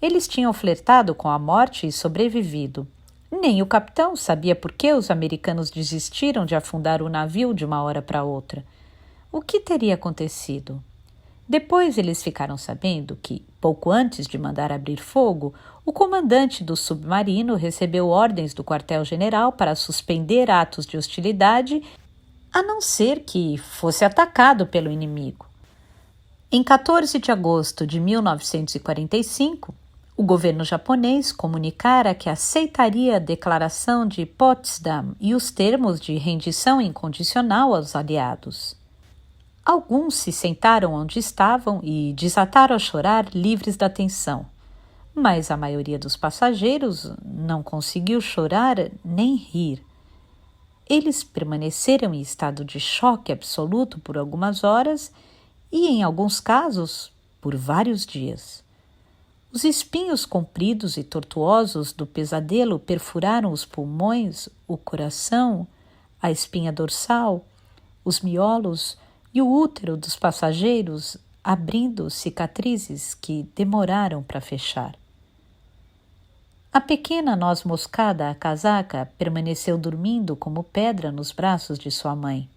Eles tinham flertado com a morte e sobrevivido. Nem o capitão sabia por que os americanos desistiram de afundar o navio de uma hora para outra. O que teria acontecido? Depois eles ficaram sabendo que, pouco antes de mandar abrir fogo, o comandante do submarino recebeu ordens do quartel-general para suspender atos de hostilidade, a não ser que fosse atacado pelo inimigo. Em 14 de agosto de 1945, o governo japonês comunicara que aceitaria a declaração de Potsdam e os termos de rendição incondicional aos aliados. Alguns se sentaram onde estavam e desataram a chorar, livres da tensão. Mas a maioria dos passageiros não conseguiu chorar nem rir. Eles permaneceram em estado de choque absoluto por algumas horas e, em alguns casos, por vários dias. Os espinhos compridos e tortuosos do pesadelo perfuraram os pulmões, o coração, a espinha dorsal, os miolos e o útero dos passageiros, abrindo cicatrizes que demoraram para fechar. A pequena noz moscada à casaca permaneceu dormindo como pedra nos braços de sua mãe.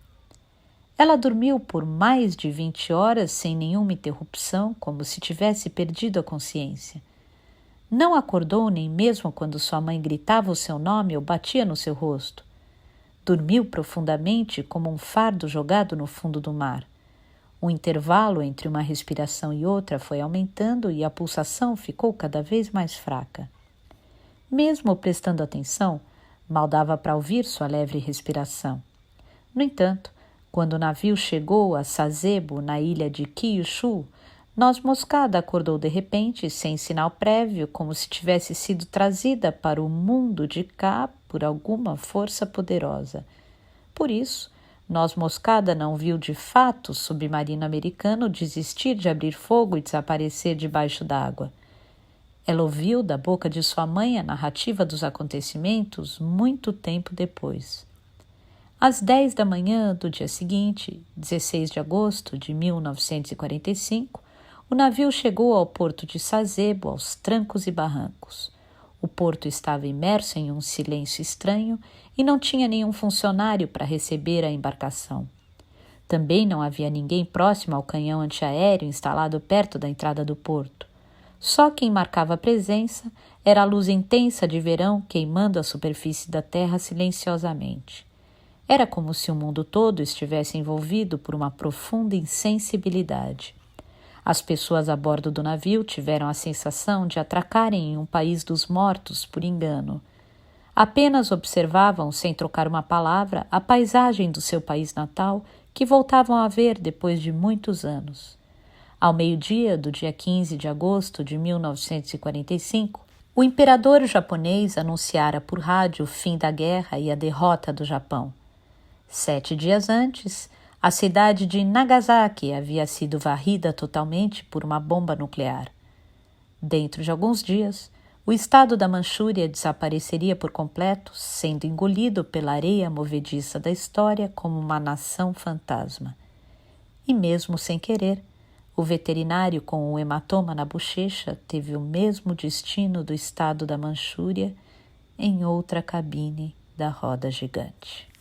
Ela dormiu por mais de 20 horas sem nenhuma interrupção, como se tivesse perdido a consciência. Não acordou nem mesmo quando sua mãe gritava o seu nome ou batia no seu rosto. Dormiu profundamente como um fardo jogado no fundo do mar. O intervalo entre uma respiração e outra foi aumentando e a pulsação ficou cada vez mais fraca. Mesmo prestando atenção, mal dava para ouvir sua leve respiração. No entanto, quando o navio chegou a Sasebo, na ilha de Kyushu, Noz Moscada acordou de repente, sem sinal prévio, como se tivesse sido trazida para o mundo de cá por alguma força poderosa. Por isso, Noz Moscada não viu de fato o submarino americano desistir de abrir fogo e desaparecer debaixo d'água. Ela ouviu da boca de sua mãe a narrativa dos acontecimentos muito tempo depois. Às 10 da manhã do dia seguinte, 16 de agosto de 1945, o navio chegou ao porto de Sasebo aos trancos e barrancos. O porto estava imerso em um silêncio estranho e não tinha nenhum funcionário para receber a embarcação. Também não havia ninguém próximo ao canhão antiaéreo instalado perto da entrada do porto. Só quem marcava a presença era a luz intensa de verão queimando a superfície da terra silenciosamente. Era como se o mundo todo estivesse envolvido por uma profunda insensibilidade. As pessoas a bordo do navio tiveram a sensação de atracarem em um país dos mortos por engano. Apenas observavam, sem trocar uma palavra, a paisagem do seu país natal que voltavam a ver depois de muitos anos. Ao meio-dia do dia 15 de agosto de 1945, o imperador japonês anunciara por rádio o fim da guerra e a derrota do Japão. 7 dias antes, a cidade de Nagasaki havia sido varrida totalmente por uma bomba nuclear. Dentro de alguns dias, o estado da Manchúria desapareceria por completo, sendo engolido pela areia movediça da história como uma nação fantasma. E mesmo sem querer, o veterinário com o hematoma na bochecha teve o mesmo destino do estado da Manchúria em outra cabine da roda gigante.